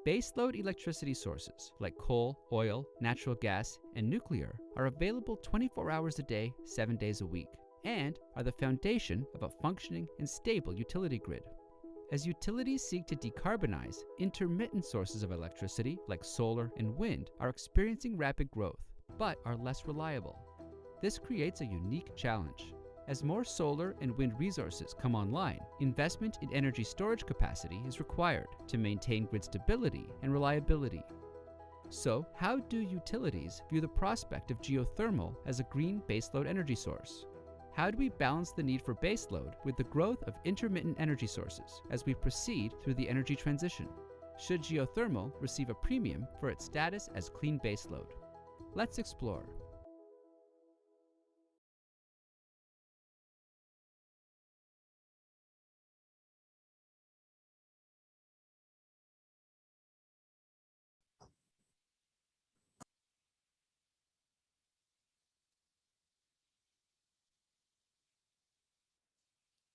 Baseload electricity sources like coal, oil, natural gas, and nuclear are available 24 hours a day, 7 days a week, and are the foundation of a functioning and stable utility grid. As utilities seek to decarbonize, intermittent sources of electricity like solar and wind are experiencing rapid growth, but are less reliable. This creates a unique challenge. As more solar and wind resources come online, investment in energy storage capacity is required to maintain grid stability and reliability. So, how do utilities view the prospect of geothermal as a green baseload energy source? How do we balance the need for baseload with the growth of intermittent energy sources as we proceed through the energy transition? Should geothermal receive a premium for its status as clean baseload? Let's explore.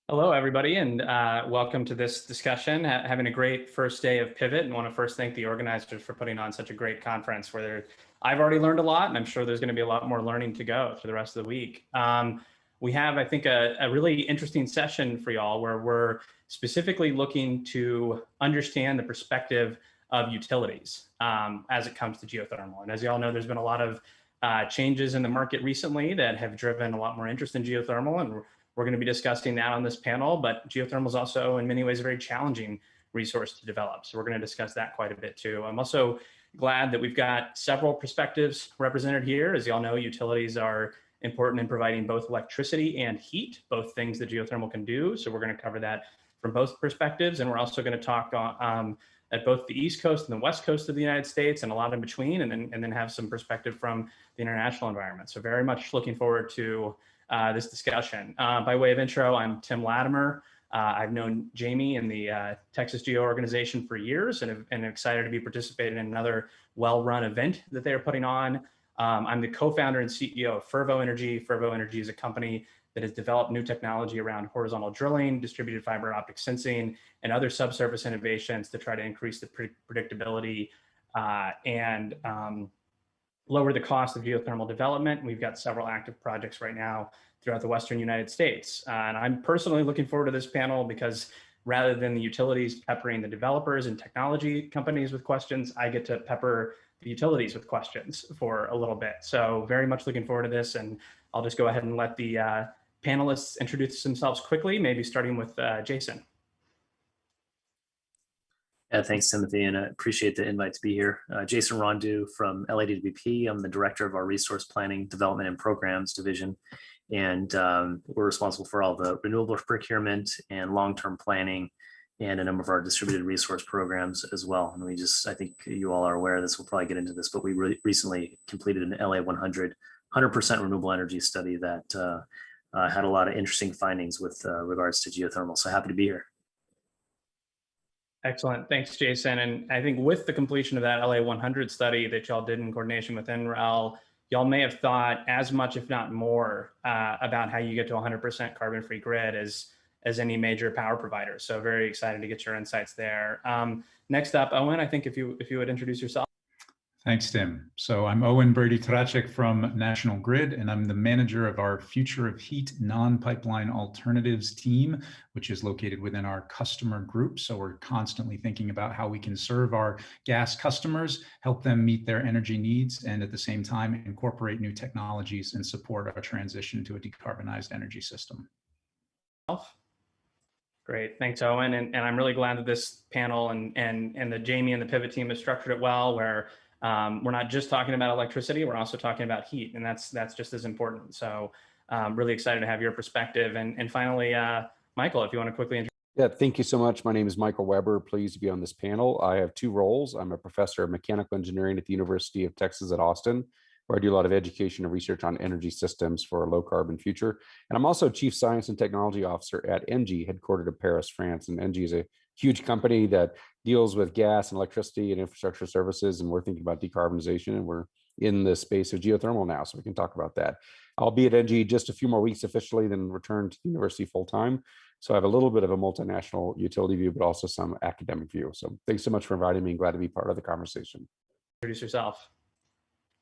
Hello, everybody, and welcome to this discussion. Having a great first day of Pivot, and want to first thank the organizers for putting on such a great conference where I've already learned a lot, and I'm sure there's going to be a lot more learning to go for the rest of the week. We have, I think, a really interesting session for y'all where we're specifically looking to understand the perspective of utilities as it comes to geothermal. And as y'all know, there's been a lot of changes in the market recently that have driven a lot more interest in geothermal, and we're going to be discussing that on this panel, but geothermal is also in many ways a very challenging resource to develop. So we're going to discuss that quite a bit too. I'm also glad that we've got several perspectives represented here. As y'all know, utilities are important in providing both electricity and heat, both things that geothermal can do. So we're going to cover that from both perspectives. And we're also going to talk at both the East Coast and the West Coast of the United States and a lot in between, and then have some perspective from the international environment. So very much looking forward to this discussion. By way of intro, I'm Tim Latimer. I've known Jamie in the Texas Geo organization for years, and am excited to be participating in another well-run event that they are putting on. I'm the co-founder and CEO of Fervo Energy. Fervo Energy is a company that has developed new technology around horizontal drilling, distributed fiber optic sensing, and other subsurface innovations to try to increase the predictability and lower the cost of geothermal development. We've got several active projects right now throughout the Western United States. And I'm personally looking forward to this panel because rather than the utilities peppering the developers and technology companies with questions, I get to pepper the utilities with questions for a little bit. So very much looking forward to this. And I'll just go ahead and let the panelists introduce themselves quickly, maybe starting with Jason. Yeah, thanks, Timothy, and I appreciate the invite to be here. Jason Rondeau from LADWP. I'm the director of our Resource Planning, Development, and Programs Division, and we're responsible for all the renewable procurement and long-term planning and a number of our distributed resource programs as well. And I think you all are aware of this, we'll probably get into this, but we recently completed an LA 100% renewable energy study that had a lot of interesting findings with regards to geothermal. So happy to be here. Excellent. Thanks, Jason. And I think with the completion of that LA 100 study that y'all did in coordination with NREL, y'all may have thought as much, if not more, about how you get to 100% carbon-free grid as any major power provider. So very excited to get your insights there. Next up, Owen, I think if you would introduce yourself. Thanks, Tim. So I'm Owen Brady-Tracek from National Grid, and I'm the manager of our Future of Heat non-pipeline alternatives team, which is located within our customer group. So we're constantly thinking about how we can serve our gas customers, help them meet their energy needs, and at the same time, incorporate new technologies and support our transition to a decarbonized energy system. Great, thanks, Owen. And I'm really glad that this panel and the Jamie and the Pivot team has structured it well, where we're not just talking about electricity, we're also talking about heat, and that's just as important. So really excited to have your perspective. And finally, Michael, if you want to quickly introduce. Yeah, thank you so much. My name is Michael Weber. Pleased to be on this panel. I have two roles. I'm a professor of mechanical engineering at the University of Texas at Austin, where I do a lot of education and research on energy systems for a low carbon future. And I'm also Chief Science and Technology Officer at ENGIE, headquartered in Paris, France. And ENGIE is a huge company that deals with gas and electricity and infrastructure services. And we're thinking about decarbonization, and we're in the space of geothermal now, so we can talk about that. I'll be at ENGIE just a few more weeks officially, then return to the university full time. So I have a little bit of a multinational utility view, but also some academic view. So thanks so much for inviting me, and glad to be part of the conversation. Introduce yourself.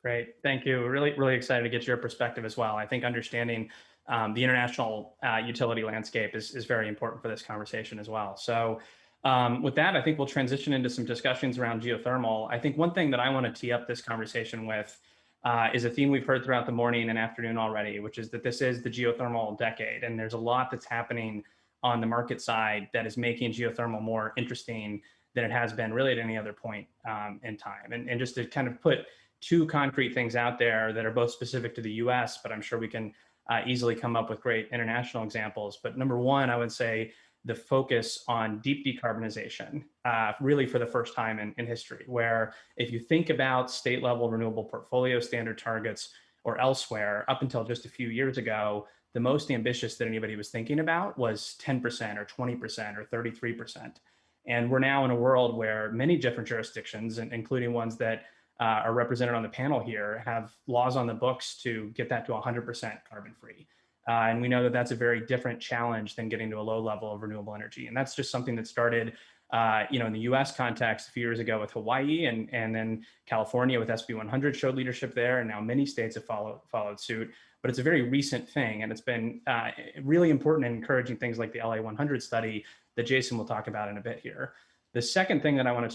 Great, thank you. Really, really excited to get your perspective as well. I think understanding the international utility landscape is very important for this conversation as well. So with that, I think we'll transition into some discussions around geothermal. I think one thing that I want to tee up this conversation with is a theme we've heard throughout the morning and afternoon already, which is that this is the geothermal decade. And there's a lot that's happening on the market side that is making geothermal more interesting than it has been really at any other point in time. And just to kind of put two concrete things out there that are both specific to the US, but I'm sure we can easily come up with great international examples. But number one, I would say the focus on deep decarbonization, really for the first time in history, where if you think about state level renewable portfolio standard targets or elsewhere, up until just a few years ago, the most ambitious that anybody was thinking about was 10% or 20% or 33%. And we're now in a world where many different jurisdictions, including ones that are represented on the panel here, have laws on the books to get that to 100% carbon free. And we know that that's a very different challenge than getting to a low level of renewable energy. And that's just something that started in the US context a few years ago with Hawaii, and then California with SB 100 showed leadership there. And now many states have followed suit. But it's a very recent thing. And it's been really important and encouraging things like the LA 100 study that Jason will talk about in a bit here. The second thing that I want to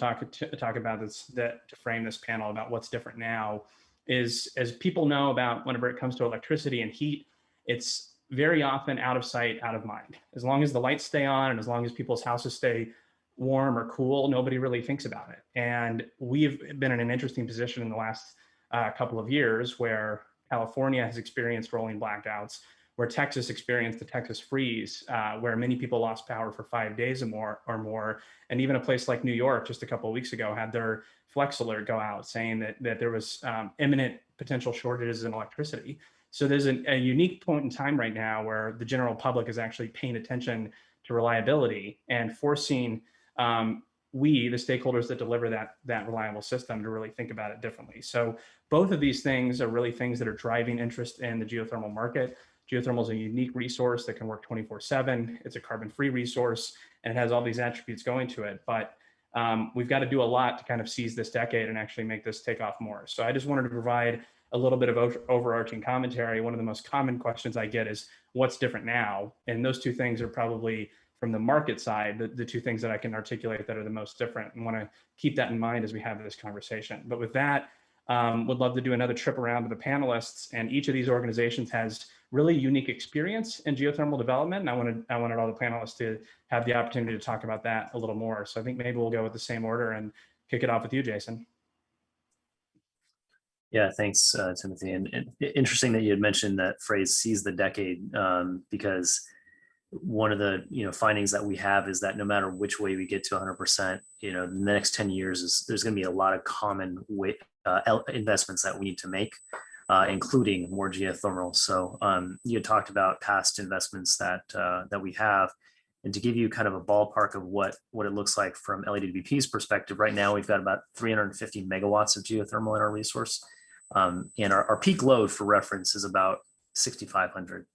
talk about to frame this panel about what's different now is, as people know about whenever it comes to electricity and heat, it's very often out of sight, out of mind. As long as the lights stay on and as long as people's houses stay warm or cool, nobody really thinks about it. And we've been in an interesting position in the last couple of years where California has experienced rolling blackouts, where Texas experienced the Texas freeze, where many people lost power for 5 days or more. And even a place like New York just a couple of weeks ago had their flex alert go out saying that there was imminent potential shortages in electricity. So there's a unique point in time right now where the general public is actually paying attention to reliability and forcing we, the stakeholders that deliver that reliable system, to really think about it differently. So both of these things are really things that are driving interest in the geothermal market. Geothermal is a unique resource that can work 24/7. It's a carbon-free resource, and it has all these attributes going to it. But we've got to do a lot to kind of seize this decade and actually make this take off more. So I just wanted to provide a little bit of overarching commentary. One of the most common questions I get is, what's different now? And those two things are probably, from the market side, the two things that I can articulate that are the most different, and want to keep that in mind as we have this conversation. But with that, would love to do another trip around to the panelists, and each of these organizations has really unique experience in geothermal development. And I wanted all the panelists to have the opportunity to talk about that a little more. So I think maybe we'll go with the same order and kick it off with you, Jason. Yeah, thanks, Timothy. And interesting that you had mentioned that phrase "seize the decade," because one of the findings that we have is that no matter which way we get to 100%, the next 10 years there's going to be a lot of common investments that we need to make, including more geothermal. So you had talked about past investments that we have, and to give you kind of a ballpark of what it looks like from LADWP's perspective, right now we've got about 350 megawatts of geothermal in our resource, and our peak load, for reference, is about 6,500,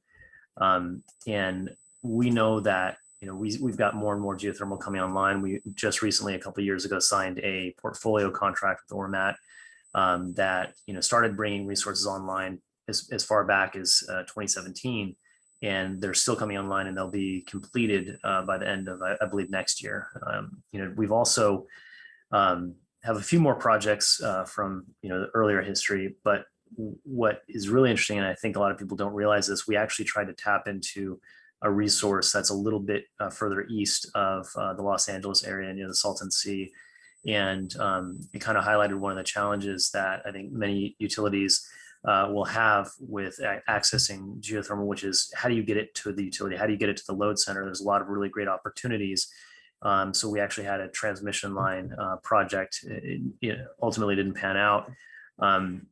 and we know that we've got more and more geothermal coming online. We just recently, a couple of years ago, signed a portfolio contract with Ormat that started bringing resources online as far back as 2017, and they're still coming online, and they'll be completed by the end of, I believe, next year. We've also have a few more projects from the earlier history, but what is really interesting, and I think a lot of people don't realize this, we actually tried to tap into a resource that's a little bit further east of the Los Angeles area near the Salton Sea. And it kind of highlighted one of the challenges that I think many utilities will have with accessing geothermal, which is, how do you get it to the utility? How do you get it to the load center? There's a lot of really great opportunities. So we actually had a transmission line project. It ultimately didn't pan out. And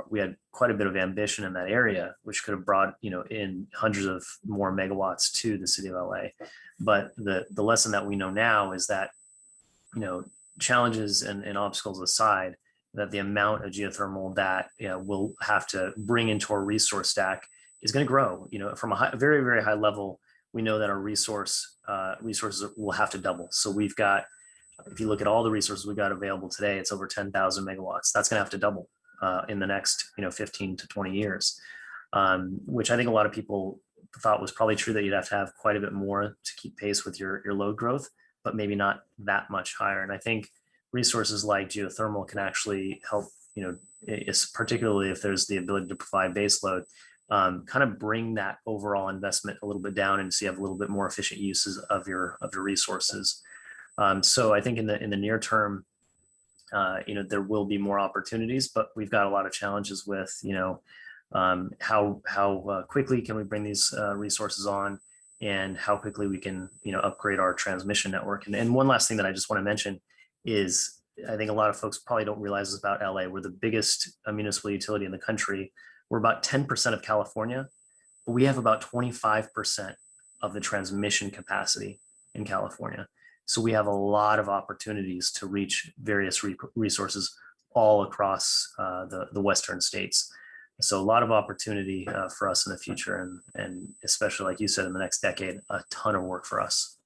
we had quite a bit of ambition in that area, which could have brought in hundreds of more megawatts to the city of LA. But the lesson that we know now is that challenges and obstacles aside, that the amount of geothermal that we'll have to bring into our resource stack is going to grow. From a very, very high level, we know that our resources will have to double. So we've got, if you look at all the resources we've got available today, it's over 10,000 megawatts. That's going to have to double in the next 15 to 20 years, which I think a lot of people thought was probably true, that you'd have to have quite a bit more to keep pace with your load growth, but maybe not that much higher. And I think resources like geothermal can actually help, particularly if there's the ability to provide baseload, kind of bring that overall investment a little bit down, and so you have a little bit more efficient uses of your resources. So I think in the near term, there will be more opportunities, but we've got a lot of challenges with, how quickly can we bring these resources on, and how quickly we can, upgrade our transmission network. And one last thing that I just want to mention is, I think a lot of folks probably don't realize this about LA. We're the biggest municipal utility in the country. We're about 10% of California, but we have about 25% of the transmission capacity in California. So we have a lot of opportunities to reach various resources all across the Western states. So a lot of opportunity for us in the future, and especially, like you said, in the next decade, a ton of work for us.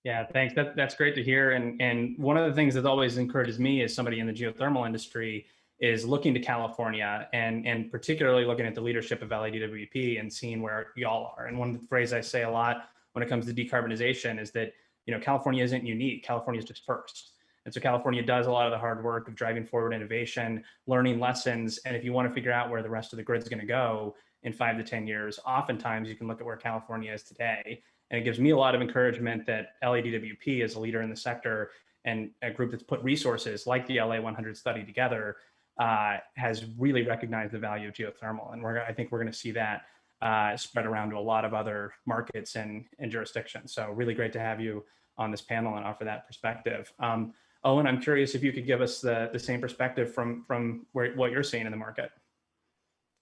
Yeah, thanks. That's great to hear. And one of the things that always encourages me as somebody in the geothermal industry is looking to California, and particularly looking at the leadership of LADWP and seeing where y'all are. And one of the phrases I say a lot when it comes to decarbonization is that, California isn't unique. California is just first. And so California does a lot of the hard work of driving forward innovation, learning lessons. And if you want to figure out where the rest of the grid is going to go in 5 to 10 years, oftentimes you can look at where California is today. And it gives me a lot of encouragement that LADWP is a leader in the sector, and a group that's put resources like the LA 100 study together has really recognized the value of geothermal. And I think we're going to see that spread around to a lot of other markets and jurisdictions. So really great to have you on this panel and offer that perspective. Owen, I'm curious if you could give us the same perspective from what you're seeing in the market,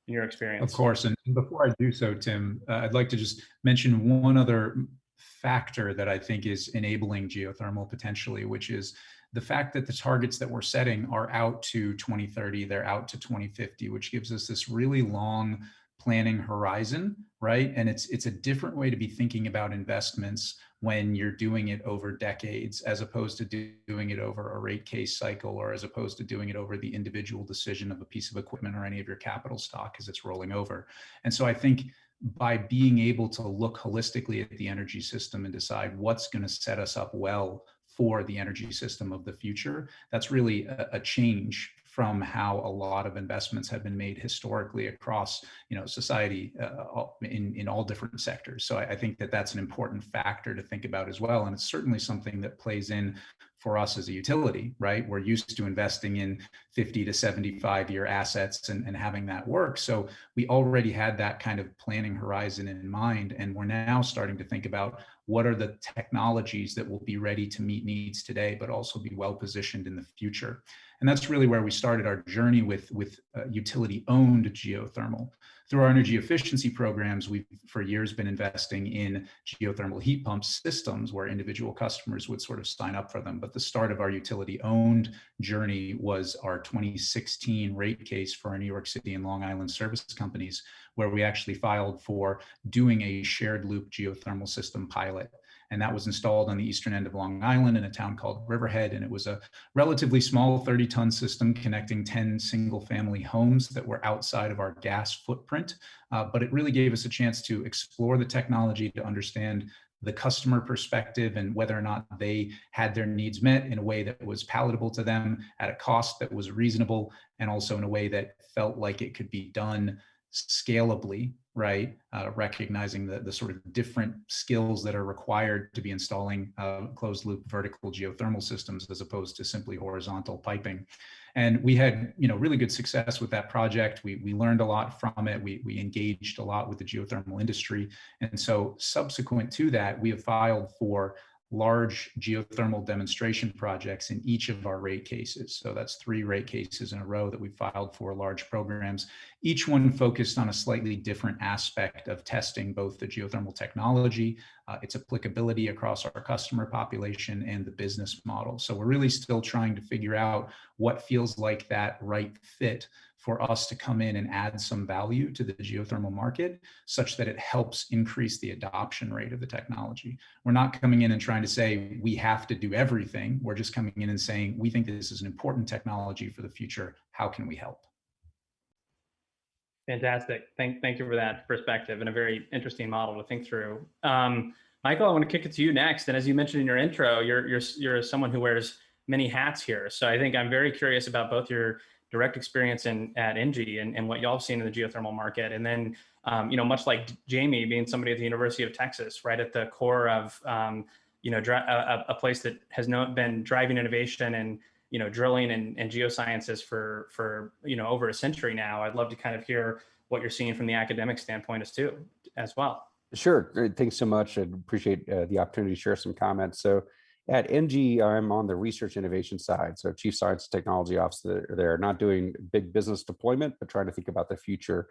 in your experience. Of course. And before I do so, Tim, I'd like to just mention one other factor that I think is enabling geothermal potentially, which is the fact that the targets that we're setting are out to 2030, they're out to 2050, which gives us this really long planning horizon, right? And it's a different way to be thinking about investments when you're doing it over decades, as opposed to doing it over a rate case cycle, or as opposed to doing it over the individual decision of a piece of equipment or any of your capital stock as it's rolling over. And so I think by being able to look holistically at the energy system and decide what's going to set us up well for the energy system of the future, that's really a change from how a lot of investments have been made historically across, society in all different sectors. So I think that that's an important factor to think about as well. And it's certainly something that plays in for us as a utility, right? We're used to investing in 50 to 75-year assets and having that work. So we already had that kind of planning horizon in mind. And we're now starting to think about what are the technologies that will be ready to meet needs today, but also be well positioned in the future. And that's really where we started our journey with utility-owned geothermal. Through our energy efficiency programs, we've for years been investing in geothermal heat pump systems where individual customers would sort of sign up for them. But the start of our utility-owned journey was our 2016 rate case for our New York City and Long Island service companies, where we actually filed for doing a shared loop geothermal system pilot. And that was installed on the eastern end of Long Island in a town called Riverhead. And it was a relatively small 30-ton system connecting 10 single-family homes that were outside of our gas footprint. But it really gave us a chance to explore the technology, to understand the customer perspective and whether or not they had their needs met in a way that was palatable to them at a cost that was reasonable, and also in a way that felt like it could be done scalably, right? Recognizing the sort of different skills that are required to be installing closed loop vertical geothermal systems as opposed to simply horizontal piping. And we had, really good success with that project. We learned a lot from it. We engaged a lot with the geothermal industry. And so subsequent to that, we have filed for large geothermal demonstration projects in each of our rate cases. So that's 3 rate cases in a row that we filed for large programs, each one focused on a slightly different aspect of testing both the geothermal technology, its applicability across our customer population, and the business model. So we're really still trying to figure out what feels like that right fit for us to come in and add some value to the geothermal market such that it helps increase the adoption rate of the technology. We're not coming in and trying to say we have to do everything. We're just coming in and saying, we think this is an important technology for the future. How can we help? Fantastic. Thank you for that perspective and a very interesting model to think through. Michael, I want to kick it to you next. And as you mentioned in your intro, you're someone who wears many hats here. So I think I'm very curious about both your direct experience at ENGIE and what y'all have seen in the geothermal market. And then, much like Jamie, being somebody at the University of Texas, right at the core of, a place that has been driving innovation and drilling and geosciences for over a century now. I'd love to kind of hear what you're seeing from the academic standpoint as well. Sure. Great. Thanks so much. I appreciate the opportunity to share some comments. So at ENGIE, I'm on the research innovation side. So Chief Science and Technology Officer there, not doing big business deployment, but trying to think about the future.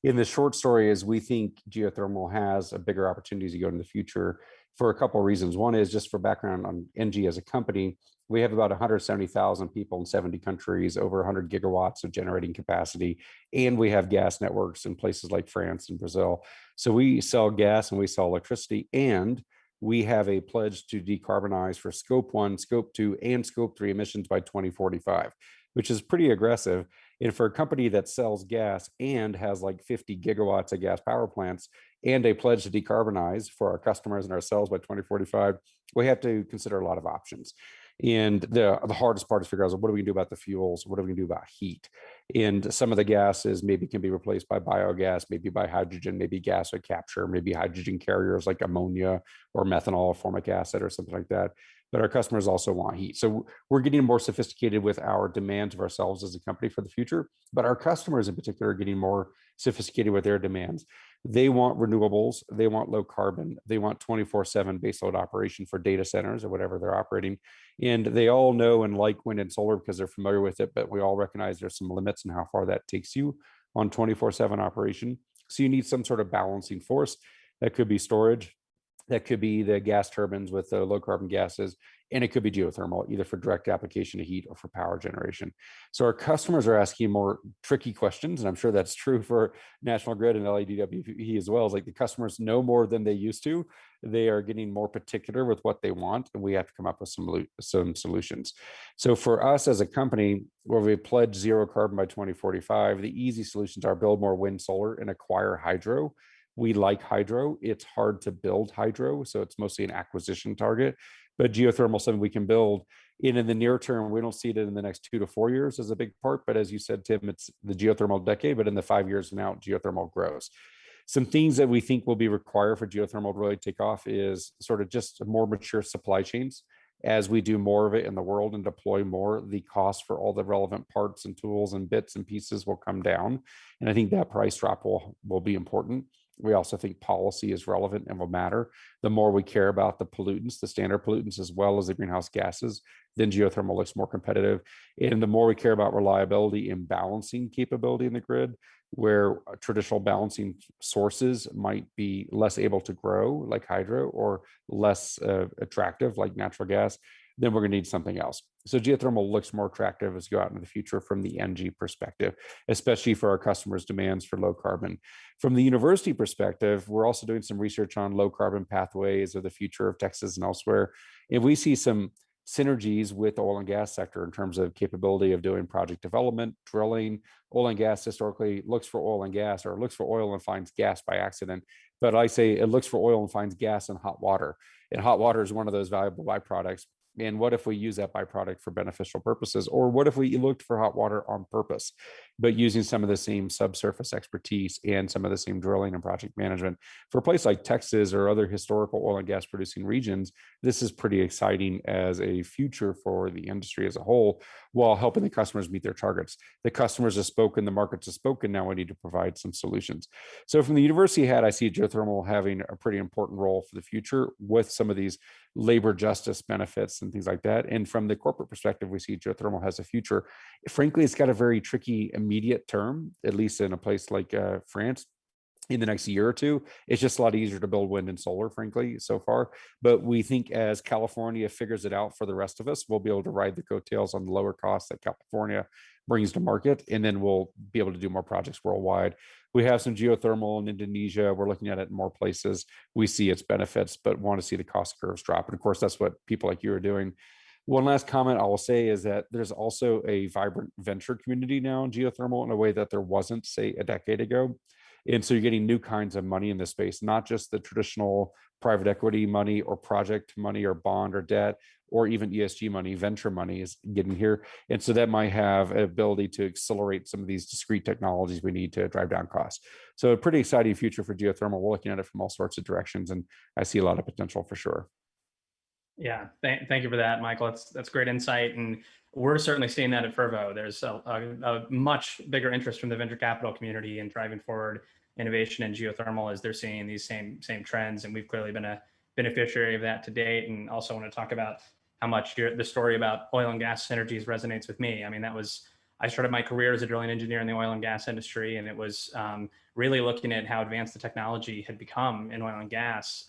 In the short story is we think geothermal has a bigger opportunity to go in the future for a couple of reasons. One is just for background on ENGIE as a company. We have about 170,000 people in 70 countries, over 100 gigawatts of generating capacity, and we have gas networks in places like France and Brazil. So we sell gas and we sell electricity, and we have a pledge to decarbonize for Scope 1, Scope 2, and Scope 3 emissions by 2045, which is pretty aggressive. And for a company that sells gas and has like 50 gigawatts of gas power plants and a pledge to decarbonize for our customers and ourselves by 2045, we have to consider a lot of options. And the hardest part is figure out what are we gonna do about the fuels? What are we gonna do about heat? And some of the gases maybe can be replaced by biogas, maybe by hydrogen, maybe gas or capture, maybe hydrogen carriers like ammonia or methanol, formic acid or something like that. But our customers also want heat. So we're getting more sophisticated with our demands of ourselves as a company for the future, but our customers in particular are getting more sophisticated with their demands. They want renewables, they want low carbon, they want 24/7 baseload operation for data centers or whatever they're operating. And they all know and like wind and solar because they're familiar with it, but we all recognize there's some limits in how far that takes you on 24/7 operation. So you need some sort of balancing force. That could be storage, that could be the gas turbines with the low carbon gases, and it could be geothermal, either for direct application of heat or for power generation. So our customers are asking more tricky questions, and I'm sure that's true for National Grid and LADWP as well. Is like the customers know more than they used to. They are getting more particular with what they want, and we have to come up with some solutions. So for us as a company, where we pledge zero carbon by 2045, the easy solutions are build more wind, solar, and acquire hydro. We like hydro. It's hard to build hydro, so it's mostly an acquisition target. But geothermal, something we can build. In the near term, we don't see it in the next 2 to 4 years as a big part. But as you said, Tim, it's the geothermal decade. But in the 5 years from now, geothermal grows. Some things that we think will be required for geothermal to really take off is sort of just more mature supply chains. As we do more of it in the world and deploy more, the cost for all the relevant parts and tools and bits and pieces will come down. And I think that price drop will be important. We also think policy is relevant and will matter. The more we care about the pollutants, the standard pollutants, as well as the greenhouse gases, then geothermal looks more competitive. And the more we care about reliability and balancing capability in the grid, where traditional balancing sources might be less able to grow, like hydro, or less attractive, like natural gas, then we're going to need something else. So geothermal looks more attractive as we go out into the future from the ENGIE perspective, especially for our customers' demands for low carbon. From the university perspective, we're also doing some research on low carbon pathways of the future of Texas and elsewhere. And we see some synergies with the oil and gas sector in terms of capability of doing project development, drilling. Oil and gas historically looks for oil and gas, or looks for oil and finds gas by accident. But I say it looks for oil and finds gas in hot water. And hot water is one of those valuable byproducts. And what if we use that byproduct for beneficial purposes? Or what if we looked for hot water on purpose, but using some of the same subsurface expertise and some of the same drilling and project management? For a place like Texas or other historical oil and gas producing regions, this is pretty exciting as a future for the industry as a whole, while helping the customers meet their targets. The customers have spoken, the markets have spoken, now we need to provide some solutions. So from the university hat, I see geothermal having a pretty important role for the future with some of these labor justice benefits and things like that. And from the corporate perspective, we see geothermal has a future. Frankly, it's got a very tricky immediate term, at least in a place like France. in the next year or two. It's just a lot easier to build wind and solar, frankly, so far. But we think as California figures it out for the rest of us, we'll be able to ride the coattails on the lower costs that California brings to market, and then we'll be able to do more projects worldwide. We have some geothermal in Indonesia. We're looking at it in more places. We see its benefits, but want to see the cost curves drop. And of course, that's what people like you are doing. One last comment I will say is that there's also a vibrant venture community now in geothermal in a way that there wasn't, say, a decade ago. And so you're getting new kinds of money in this space, not just the traditional private equity money or project money or bond or debt or even ESG money. Venture money is getting here. And so that might have an ability to accelerate some of these discrete technologies we need to drive down costs. So a pretty exciting future for geothermal. We're looking at it from all sorts of directions, and I see a lot of potential for sure. Yeah, thank you for that, Michael. That's great insight, and we're certainly seeing that at Fervo. There's a much bigger interest from the venture capital community in driving forward innovation in geothermal as they're seeing these same trends, and we've clearly been a beneficiary of that to date. And also want to talk about how much the story about oil and gas synergies resonates with me. I mean, I started my career as a drilling engineer in the oil and gas industry, and it was really looking at how advanced the technology had become in oil and gas.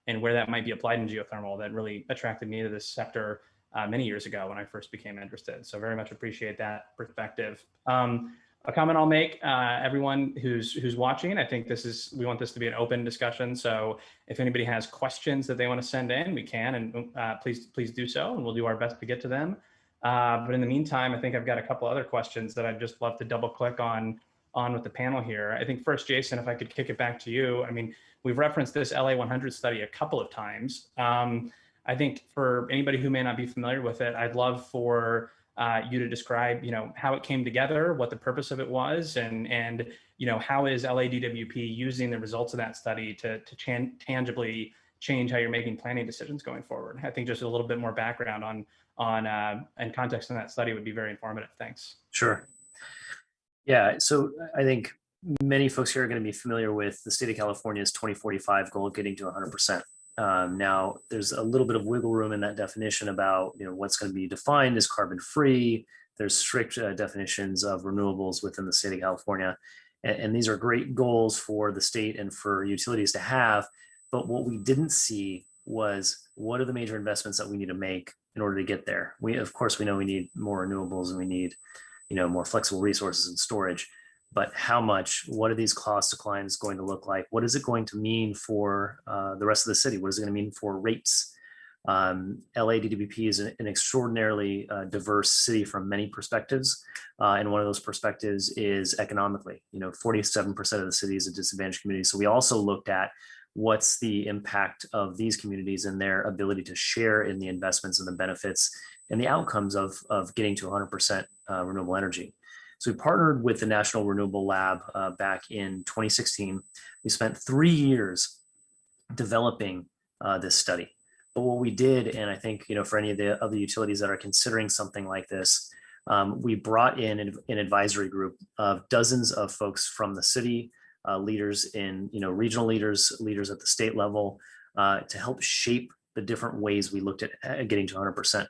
And where that might be applied in geothermal that really attracted me to this sector many years ago when I first became interested. So very much appreciate that perspective. A comment I'll make, everyone who's watching, I think we want this to be an open discussion. So if anybody has questions that they want to send in, we can, and please do so, and we'll do our best to get to them. But in the meantime, I think I've got a couple other questions that I'd just love to double click on with the panel here. I think first, Jason, if I could kick it back to you. I mean, we've referenced this LA 100 study a couple of times. I think for anybody who may not be familiar with it, I'd love for you to describe, how it came together, what the purpose of it was, and how is LADWP using the results of that study to tangibly change how you're making planning decisions going forward. I think just a little bit more background on and context in that study would be very informative. Thanks. Sure. Yeah, so I think many folks here are going to be familiar with the state of California's 2045 goal of getting to 100%. Now, there's a little bit of wiggle room in that definition about what's going to be defined as carbon free. There's strict definitions of renewables within the state of California, and these are great goals for the state and for utilities to have. But what we didn't see was what are the major investments that we need to make in order to get there. Of course, we know we need more renewables and we need more flexible resources and storage. But how much, what are these cost declines going to look like? What is it going to mean for the rest of the city? What is it going to mean for rates? LADWP is an extraordinarily diverse city from many perspectives. And one of those perspectives is economically. 47% of the city is a disadvantaged community. So we also looked at what's the impact of these communities and their ability to share in the investments and the benefits and the outcomes of getting to 100% renewable energy. So we partnered with the National Renewable Lab back in 2016. We spent 3 years developing this study. But what we did, and I think for any of the other utilities that are considering something like this, we brought in an advisory group of dozens of folks from the city, leaders in regional leaders at the state level, to help shape the different ways we looked at getting to 100%.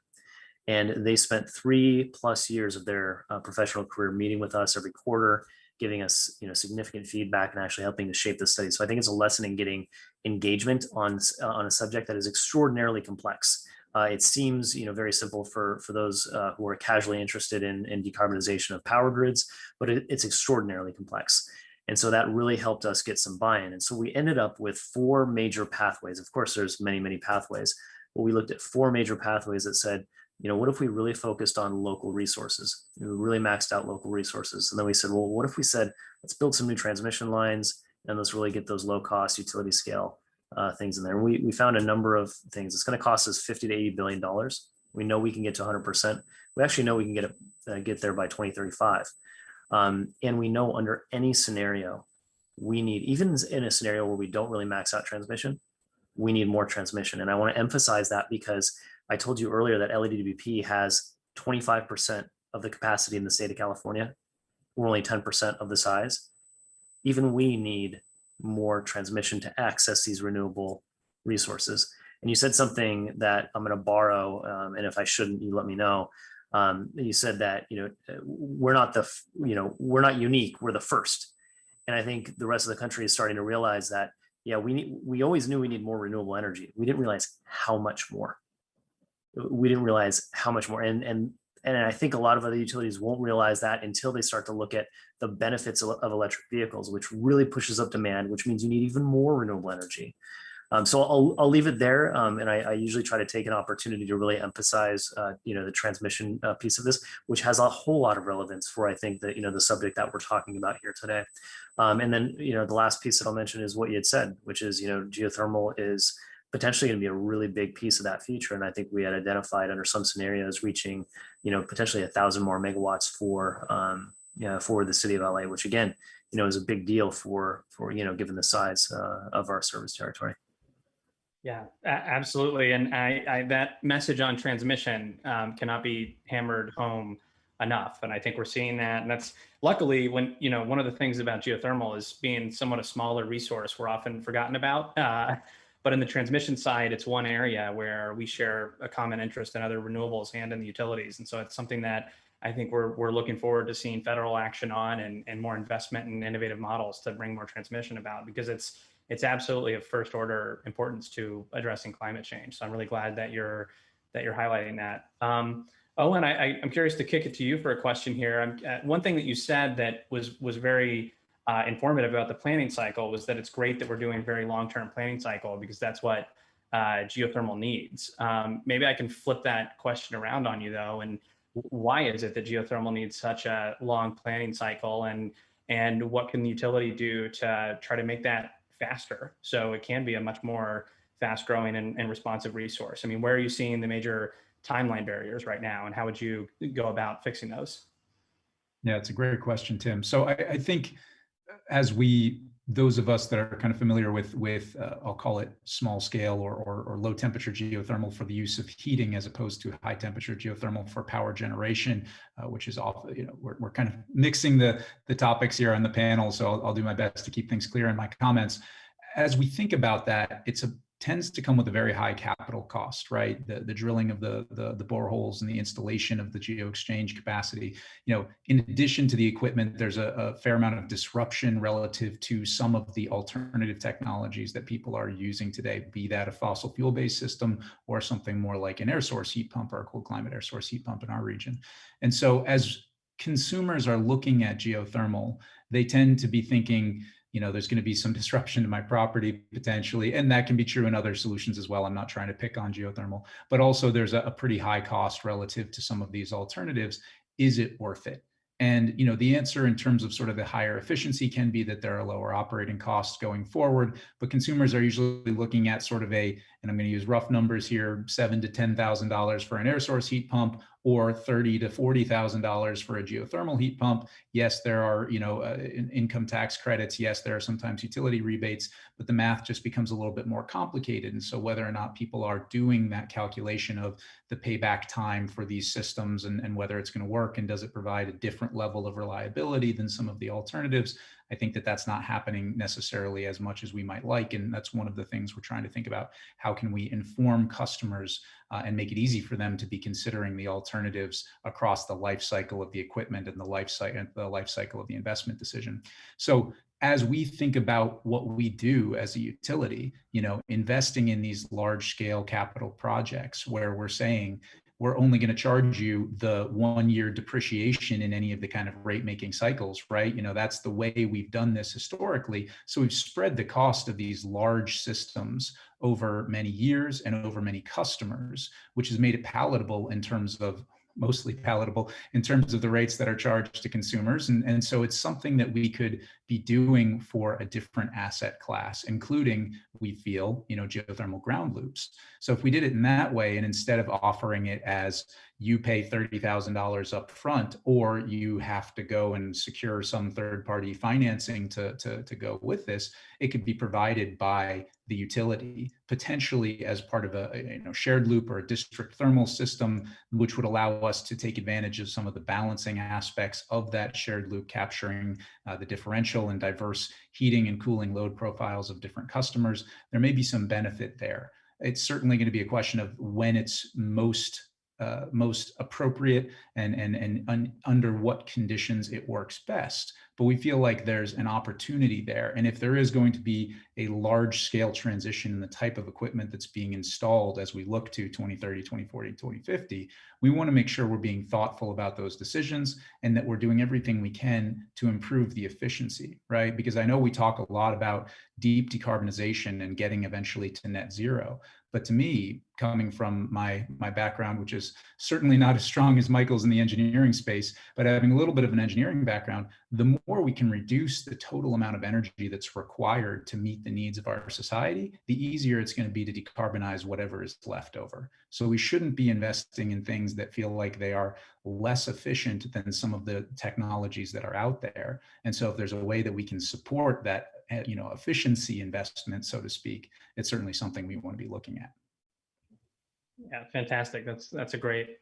And they spent 3+ years of their professional career meeting with us every quarter, giving us significant feedback and actually helping to shape the study. So I think it's a lesson in getting engagement on a subject that is extraordinarily complex. It seems very simple for those who are casually interested in decarbonization of power grids, but it's extraordinarily complex. And so that really helped us get some buy-in. And so we ended up with 4 major pathways. Of course, there's many pathways, but we looked at 4 major pathways that said, what if we really focused on local resources? We really maxed out local resources. And then we said, well, what if we said, let's build some new transmission lines and let's really get those low cost utility scale things in there. And we found a number of things. It's going to cost us $50 to $80 billion. We know we can get to 100%. We actually know we can get there by 2035. And we know under any scenario, we need, even in a scenario where we don't really max out transmission, we need more transmission. And I want to emphasize that because I told you earlier that LADWP has 25% of the capacity in the state of California. We're only 10% of the size. Even we need more transmission to access these renewable resources. And you said something that I'm going to borrow, and if I shouldn't, you let me know. You said that we're not unique, we're the first. And I think the rest of the country is starting to realize that, yeah, we always knew we need more renewable energy. We didn't realize how much more. We didn't realize how much more. And I think a lot of other utilities won't realize that until they start to look at the benefits of electric vehicles, which really pushes up demand, which means you need even more renewable energy. So I'll leave it there, and I usually try to take an opportunity to really emphasize, the transmission piece of this, which has a whole lot of relevance for, I think, that the subject that we're talking about here today. And then the last piece that I'll mention is what you had said, which is geothermal is potentially going to be a really big piece of that future, and I think we had identified under some scenarios reaching potentially 1,000 more megawatts for for the city of LA, which again is a big deal for given the size of our service territory. Yeah, absolutely. And I that message on transmission cannot be hammered home enough. And I think we're seeing that. And that's luckily when, one of the things about geothermal is being somewhat a smaller resource we're often forgotten about. But in the transmission side, it's one area where we share a common interest in other renewables and in the utilities. And so it's something that I think we're looking forward to seeing federal action on and more investment in innovative models to bring more transmission about, because it's absolutely of first order importance to addressing climate change. So I'm really glad that you're highlighting that. Owen, I'm curious to kick it to you for a question here. One thing that you said that was very informative about the planning cycle was that it's great that we're doing very long-term planning cycle, because that's what geothermal needs. Maybe I can flip that question around on you though, and why is it that geothermal needs such a long planning cycle, and what can the utility do to try to make that faster so it can be a much more fast growing and responsive resource? I mean, where are you seeing the major timeline barriers right now, and how would you go about fixing those? Yeah, it's a great question, Tim. So I think as those of us that are kind of familiar with I'll call it small scale or low temperature geothermal for the use of heating, as opposed to high temperature geothermal for power generation, which is often, we're kind of mixing the topics here on the panel. So I'll do my best to keep things clear in my comments. As we think about that, tends to come with a very high capital cost, right? The drilling of the boreholes and the installation of the geo exchange capacity. In addition to the equipment, there's a fair amount of disruption relative to some of the alternative technologies that people are using today, be that a fossil fuel-based system or something more like an air source heat pump or a cold climate air source heat pump in our region. And so as consumers are looking at geothermal, they tend to be thinking, there's going to be some disruption to my property potentially, and that can be true in other solutions as well. I'm not trying to pick on geothermal, but also there's a pretty high cost relative to some of these alternatives. Is it worth it? And the answer in terms of sort of the higher efficiency can be that there are lower operating costs going forward, but consumers are usually looking at sort of and I'm going to use rough numbers here, $7,000 to $10,000 for an air source heat pump, or $30,000 to $40,000 for a geothermal heat pump. Yes, there are income tax credits. Yes, there are sometimes utility rebates, but the math just becomes a little bit more complicated. And so whether or not people are doing that calculation of the payback time for these systems and whether it's going to work and does it provide a different level of reliability than some of the alternatives, I think that that's not happening necessarily as much as we might like. And that's one of the things we're trying to think about. How can we inform customers and make it easy for them to be considering the alternatives across the life cycle of the equipment and the life cycle of the investment decision? So as we think about what we do as a utility, investing in these large scale capital projects where we're saying, we're only going to charge you the 1 year depreciation in any of the kind of rate making cycles, right? That's the way we've done this historically. So we've spread the cost of these large systems over many years and over many customers, which has made it mostly palatable in terms of the rates that are charged to consumers. And so it's something that we could be doing for a different asset class, including, we feel, geothermal ground loops. So if we did it in that way, and instead of offering it as you pay $30,000 up front, or you have to go and secure some third-party financing to go with this, it could be provided by the utility, potentially as part of a shared loop or a district thermal system, which would allow us to take advantage of some of the balancing aspects of that shared loop, capturing the differential and diverse heating and cooling load profiles of different customers. There may be some benefit there. It's certainly going to be a question of when it's most most appropriate and under what conditions it works best. But we feel like there's an opportunity there. And if there is going to be a large scale transition in the type of equipment that's being installed as we look to 2030, 2040, 2050, we want to make sure we're being thoughtful about those decisions and that we're doing everything we can to improve the efficiency, right? Because I know we talk a lot about deep decarbonization and getting eventually to net zero. But to me, coming from my background, which is certainly not as strong as Michael's in the engineering space, but having a little bit of an engineering background, the more we can reduce the total amount of energy that's required to meet the needs of our society, the easier it's going to be to decarbonize whatever is left over. So we shouldn't be investing in things that feel like they are less efficient than some of the technologies that are out there. And so if there's a way that we can support that, efficiency investment, so to speak, it's certainly something we want to be looking at. Yeah, fantastic. That's a great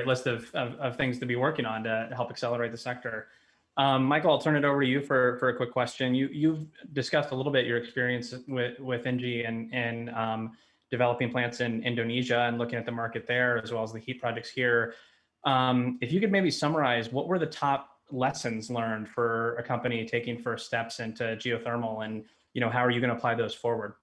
list of things to be working on to help accelerate the sector. Michael, I'll turn it over to you for a quick question. You've discussed a little bit your experience with ENGIE and developing plants in Indonesia and looking at the market there, as well as the heat projects here. If you could maybe summarize, what were the top lessons learned for a company taking first steps into geothermal, and how are you going to apply those forward?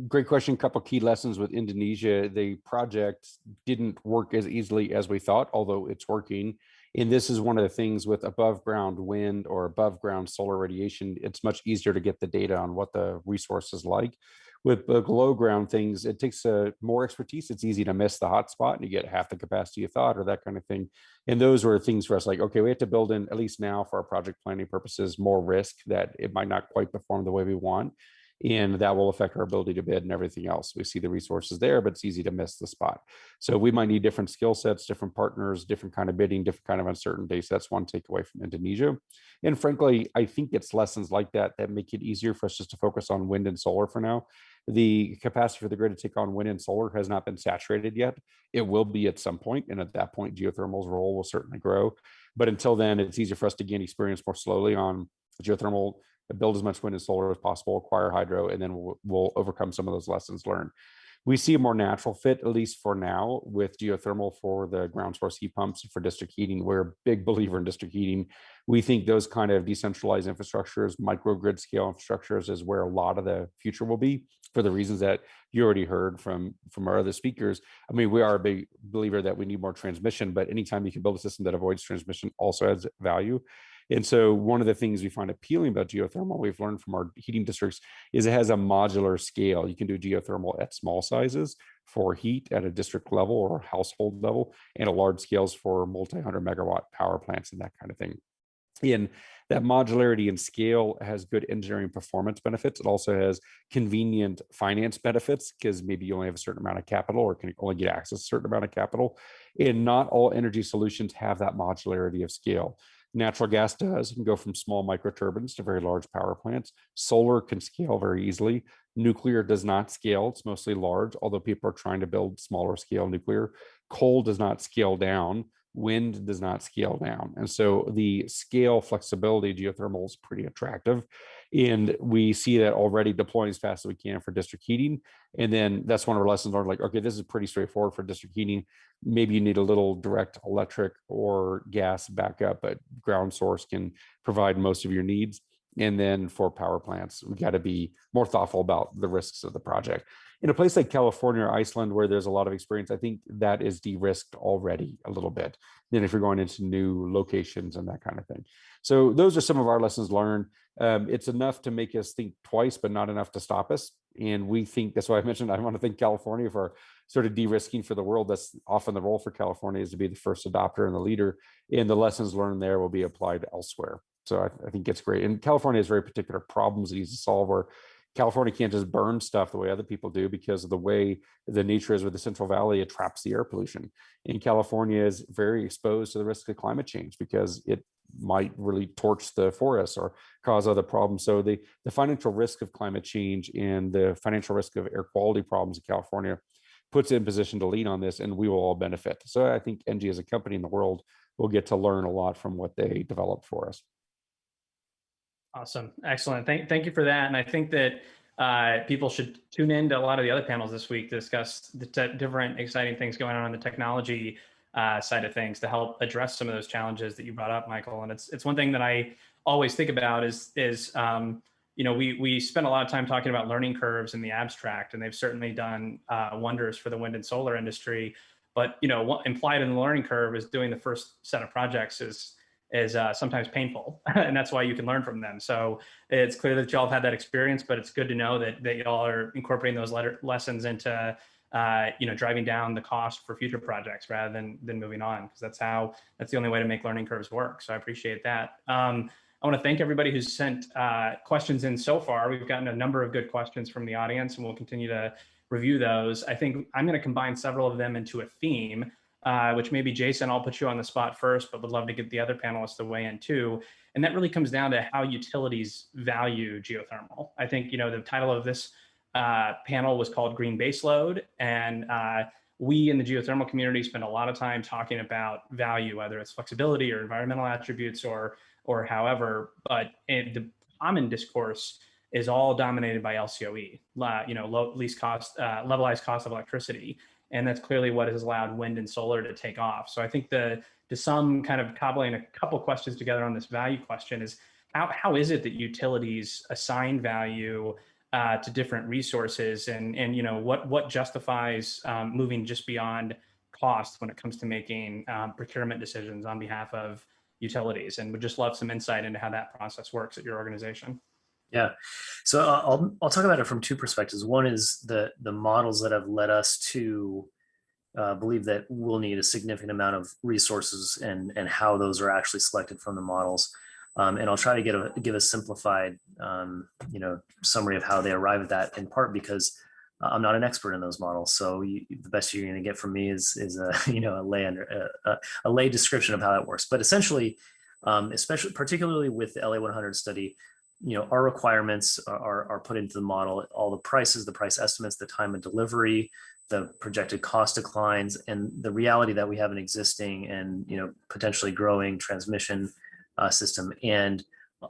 Great question. Couple key lessons with Indonesia. The project didn't work as easily as we thought, although it's working. And this is one of the things with above ground wind or above ground solar radiation, it's much easier to get the data on what the resource is like. With the below ground things, it takes more expertise. It's easy to miss the hotspot and you get half the capacity you thought or that kind of thing. And those were things for us like, okay, we have to build in, at least now for our project planning purposes, more risk that it might not quite perform the way we want. And that will affect our ability to bid and everything else. We see the resources there, but it's easy to miss the spot. So we might need different skill sets, different partners, different kind of bidding, different kind of uncertainty. So that's one takeaway from Indonesia. And frankly, I think it's lessons like that that make it easier for us just to focus on wind and solar for now. The capacity for the grid to take on wind and solar has not been saturated yet. It will be at some point, and at that point, geothermal's role will certainly grow. But until then, it's easier for us to gain experience more slowly on geothermal, build as much wind and solar as possible, acquire hydro, and then we'll overcome some of those lessons learned. We see a more natural fit, at least for now, with geothermal for the ground source heat pumps for district heating. We're a big believer in district heating. We think those kind of decentralized infrastructures, microgrid scale infrastructures, is where a lot of the future will be, for the reasons that you already heard from our other speakers. I mean, we are a big believer that we need more transmission, but anytime you can build a system that avoids transmission also adds value. And so one of the things we find appealing about geothermal, we've learned from our heating districts, is it has a modular scale. You can do geothermal at small sizes for heat at a district level or household level, and at large scales for multi-100 megawatt power plants and that kind of thing. And that modularity and scale has good engineering performance benefits. It also has convenient finance benefits because maybe you only have a certain amount of capital or can only get access to a certain amount of capital. And not all energy solutions have that modularity of scale. Natural gas does. You can go from small microturbines to very large power plants. Solar can scale very easily. Nuclear does not scale. It's mostly large, although people are trying to build smaller scale nuclear. Coal does not scale down. Wind does not scale down. And so the scale flexibility of geothermal is pretty attractive. And we see that already deploying as fast as we can for district heating. And then that's one of our lessons learned, like, okay, this is pretty straightforward for district heating. Maybe you need a little direct electric or gas backup, but ground source can provide most of your needs. And then for power plants, we got to be more thoughtful about the risks of the project. In a place like California or Iceland, where there's a lot of experience, I think that is de-risked already a little bit. Then if you're going into new locations and that kind of thing. So those are some of our lessons learned. It's enough to make us think twice, but not enough to stop us. And we think, that's why I mentioned, I want to thank California for sort of de-risking for the world. That's often the role for California, is to be the first adopter and the leader. And the lessons learned there will be applied elsewhere. So I think it's great. And California has very particular problems it needs to solve, where California can't just burn stuff the way other people do because of the way the nature is with the Central Valley. It traps the air pollution. And California is very exposed to the risk of climate change because it might really torch the forests or cause other problems. So the financial risk of climate change and the financial risk of air quality problems in California puts it in position to lean on this, and we will all benefit. So I think ENGIE as a company in the world will get to learn a lot from what they developed for us. Awesome. Excellent. Thank you for that. And I think that people should tune in to a lot of the other panels this week to discuss the different exciting things going on the technology side of things to help address some of those challenges that you brought up, Michael. And it's one thing that I always think about is we spend a lot of time talking about learning curves in the abstract, and they've certainly done wonders for the wind and solar industry. But what implied in the learning curve is doing the first set of projects is sometimes painful, and that's why you can learn from them. So it's clear that y'all have had that experience, but it's good to know that y'all are incorporating those lessons into driving down the cost for future projects rather than moving on, because that's the only way to make learning curves work. So I appreciate that. I want to thank everybody who's sent questions in so far. We've gotten a number of good questions from the audience, and we'll continue to review those. I think I'm going to combine several of them into a theme, which maybe Jason, I'll put you on the spot first, but would love to get the other panelists to weigh in too. And that really comes down to how utilities value geothermal. I think, the title of this panel was called Green Baseload. And we in the geothermal community spend a lot of time talking about value, whether it's flexibility or environmental attributes or however, but the common discourse is all dominated by LCOE, low least cost, levelized cost of electricity. And that's clearly what has allowed wind and solar to take off. So I think to some kind of cobbling a couple questions together on this value question is how is it that utilities assign value to different resources, and what justifies moving just beyond cost when it comes to making procurement decisions on behalf of utilities? And would just love some insight into how that process works at your organization. Yeah, so I'll talk about it from two perspectives. One is the models that have led us to believe that we'll need a significant amount of resources and how those are actually selected from the models. And I'll try to give a simplified summary of how they arrive at that, in part because I'm not an expert in those models. So the best you're going to get from me is a lay description of how that works. But essentially, particularly with the LA 100 study, our requirements are put into the model, all the prices, the price estimates, the time of delivery, the projected cost declines, and the reality that we have an existing and potentially growing transmission system. And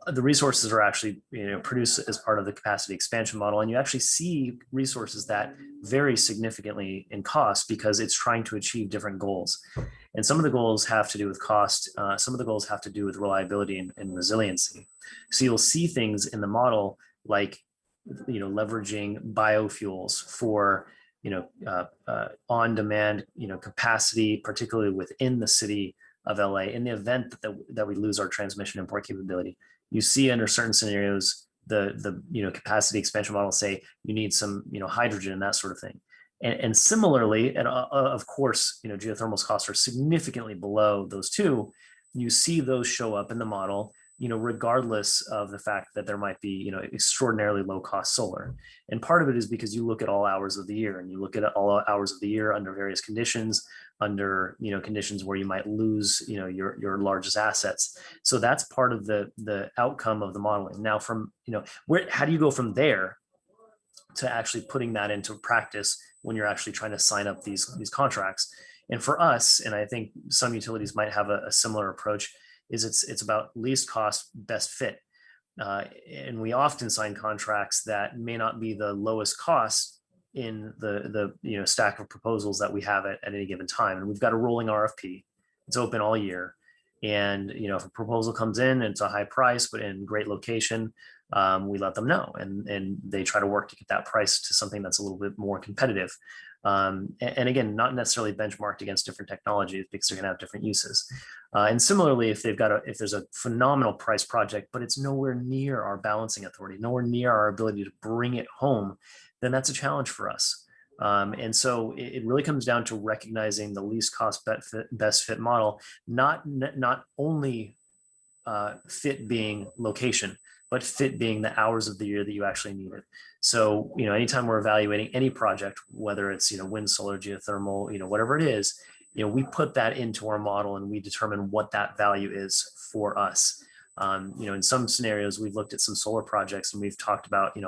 the resources are actually produced as part of the capacity expansion model, and you actually see resources that vary significantly in cost because it's trying to achieve different goals. And some of the goals have to do with cost. Some of the goals have to do with reliability and resiliency. So you'll see things in the model like leveraging biofuels for on-demand capacity, particularly within the city of LA, in the event that we lose our transmission import capability. You see under certain scenarios the capacity expansion model say you need some hydrogen and that sort of thing. And similarly, and of course, geothermal's costs are significantly below those two. You see those show up in the model, regardless of the fact that there might be, extraordinarily low cost solar. And part of it is because you look at all hours of the year, and you look at all hours of the year under various conditions, under, conditions where you might lose, your largest assets. So that's part of the outcome of the modeling. Now from, how do you go from there to actually putting that into practice when you're actually trying to sign up these contracts? And for us, and I think some utilities might have a similar approach, is it's about least cost, best fit. And we often sign contracts that may not be the lowest cost in the stack of proposals that we have at any given time. And we've got a rolling RFP. It's open all year. And if a proposal comes in and it's a high price but in great location, we let them know, and they try to work to get that price to something that's a little bit more competitive. And again, not necessarily benchmarked against different technologies because they're going to have different uses. And similarly, if there's a phenomenal price project, but it's nowhere near our balancing authority, nowhere near our ability to bring it home, then that's a challenge for us. And so it really comes down to recognizing the least cost best fit model, not only fit being location, but fit being the hours of the year that you actually need it. So, anytime we're evaluating any project, whether it's, wind, solar, geothermal, whatever it is, we put that into our model and we determine what that value is for us. In some scenarios, we've looked at some solar projects and we've talked about,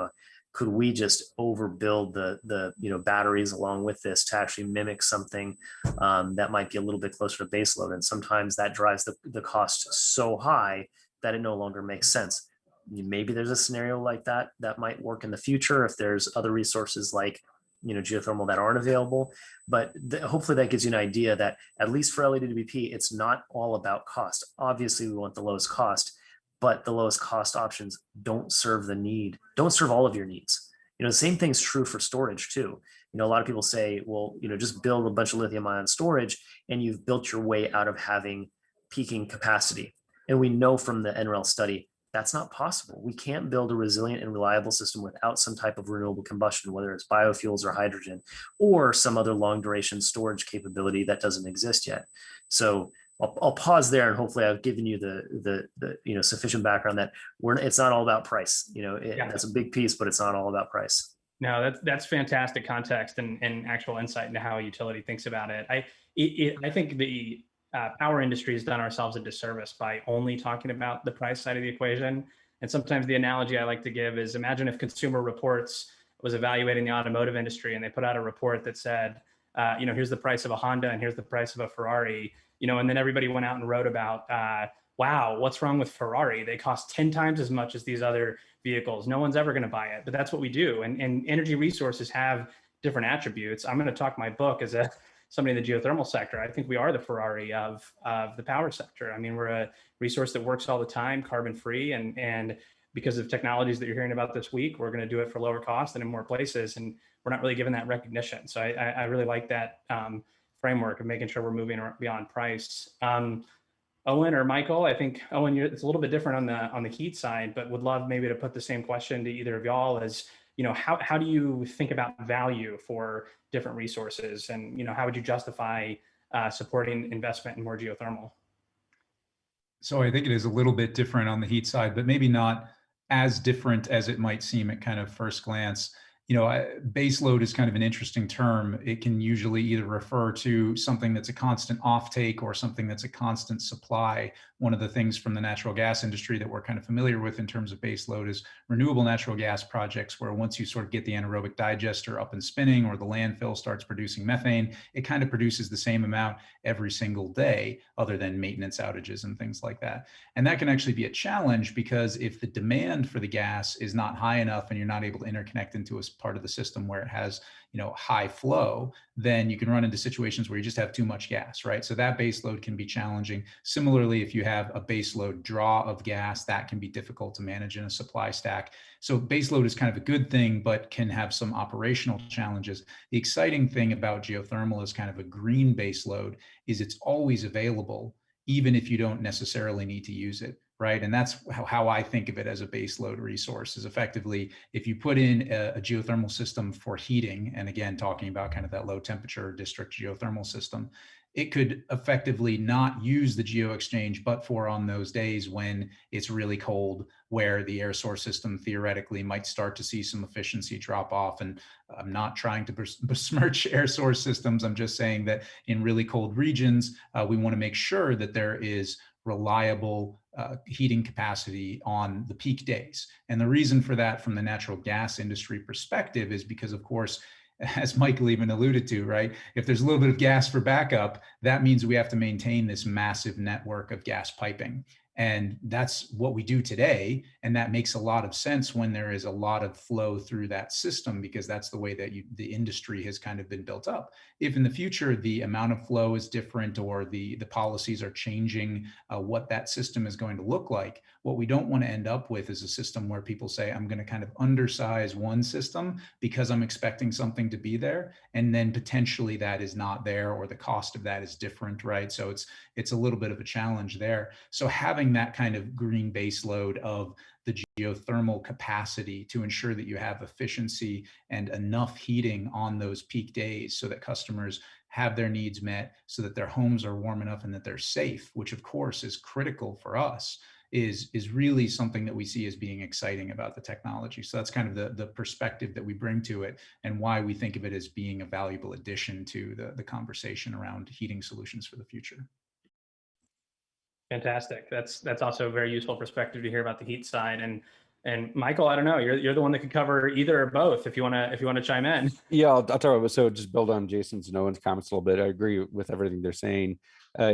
could we just overbuild the batteries along with this to actually mimic something that might be a little bit closer to baseload? And sometimes that drives the cost so high that it no longer makes sense. maybe there's a scenario like that that might work in the future if there's other resources like, geothermal that aren't available. But hopefully that gives you an idea that at least for LED2BP, it's not all about cost. Obviously, we want the lowest cost, but the lowest cost options don't serve all of your needs. The same thing's true for storage too. A lot of people say, well, just build a bunch of lithium ion storage and you've built your way out of having peaking capacity. And we know from the NREL study, that's not possible. We can't build a resilient and reliable system without some type of renewable combustion, whether it's biofuels or hydrogen, or some other long duration storage capability that doesn't exist yet. So I'll pause there, and hopefully I've given you the sufficient background that it's not all about price. That's a big piece, but it's not all about price. No, that's fantastic context and actual insight into how a utility thinks about it. I think the power industry has done ourselves a disservice by only talking about the price side of the equation. And sometimes the analogy I like to give is, imagine if Consumer Reports was evaluating the automotive industry and they put out a report that said, here's the price of a Honda and here's the price of a Ferrari, and then everybody went out and wrote about, wow, what's wrong with Ferrari? They cost 10 times as much as these other vehicles. No one's ever going to buy it, but that's what we do. And energy resources have different attributes. I'm going to talk my book as somebody in the geothermal sector. I think we are the Ferrari of the power sector. I mean, we're a resource that works all the time, carbon free, and because of technologies that you're hearing about this week, we're going to do it for lower cost and in more places, and we're not really given that recognition. So I really like that framework of making sure we're moving beyond price. Owen or Michael, I think Owen, it's a little bit different on the heat side, but would love maybe to put the same question to either of y'all as, how do you think about value for different resources, and how would you justify supporting investment in more geothermal? So I think it is a little bit different on the heat side, but maybe not as different as it might seem at kind of first glance. Baseload is kind of an interesting term. It can usually either refer to something that's a constant offtake or something that's a constant supply. One of the things from the natural gas industry that we're kind of familiar with in terms of baseload is renewable natural gas projects, where once you sort of get the anaerobic digester up and spinning, or the landfill starts producing methane, it kind of produces the same amount every single day, other than maintenance outages and things like that. And that can actually be a challenge, because if the demand for the gas is not high enough and you're not able to interconnect into a part of the system where it has high flow, then you can run into situations where you just have too much gas, right? So that base load can be challenging. Similarly, if you have a base load draw of gas, that can be difficult to manage in a supply stack. So base load is kind of a good thing, but can have some operational challenges. The exciting thing about geothermal as kind of a green base load is it's always available, even if you don't necessarily need to use it. Right. And that's how I think of it as a baseload resource, is effectively, if you put in a geothermal system for heating, and again, talking about kind of that low temperature district geothermal system, it could effectively not use the geo exchange, but for on those days when it's really cold, where the air source system theoretically might start to see some efficiency drop off. And I'm not trying to besmirch air source systems. I'm just saying that in really cold regions, we want to make sure that there is reliable heating capacity on the peak days. And the reason for that from the natural gas industry perspective is because, of course, as Michael even alluded to, right, if there's a little bit of gas for backup, that means we have to maintain this massive network of gas piping. And that's what we do today. And that makes a lot of sense when there is a lot of flow through that system, because that's the way that the industry has kind of been built up. If in the future the amount of flow is different, or the policies are changing what that system is going to look like, what we don't want to end up with is a system where people say, I'm going to kind of undersize one system because I'm expecting something to be there, and then potentially that is not there, or the cost of that is different, right? So it's a little bit of a challenge there. So having that kind of green base load of the geothermal capacity to ensure that you have efficiency and enough heating on those peak days, so that customers have their needs met, so that their homes are warm enough and that they're safe, which of course is critical for us, is really something that we see as being exciting about the technology. So that's kind of the perspective that we bring to it, and why we think of it as being a valuable addition to the conversation around heating solutions for the future. Fantastic. That's also a very useful perspective to hear about the heat side. And And Michael, I don't know, you're the one that could cover either or both if you want to chime in. Yeah, I'll tell you. So just build on Jason's and Owen's comments a little bit. I agree with everything they're saying.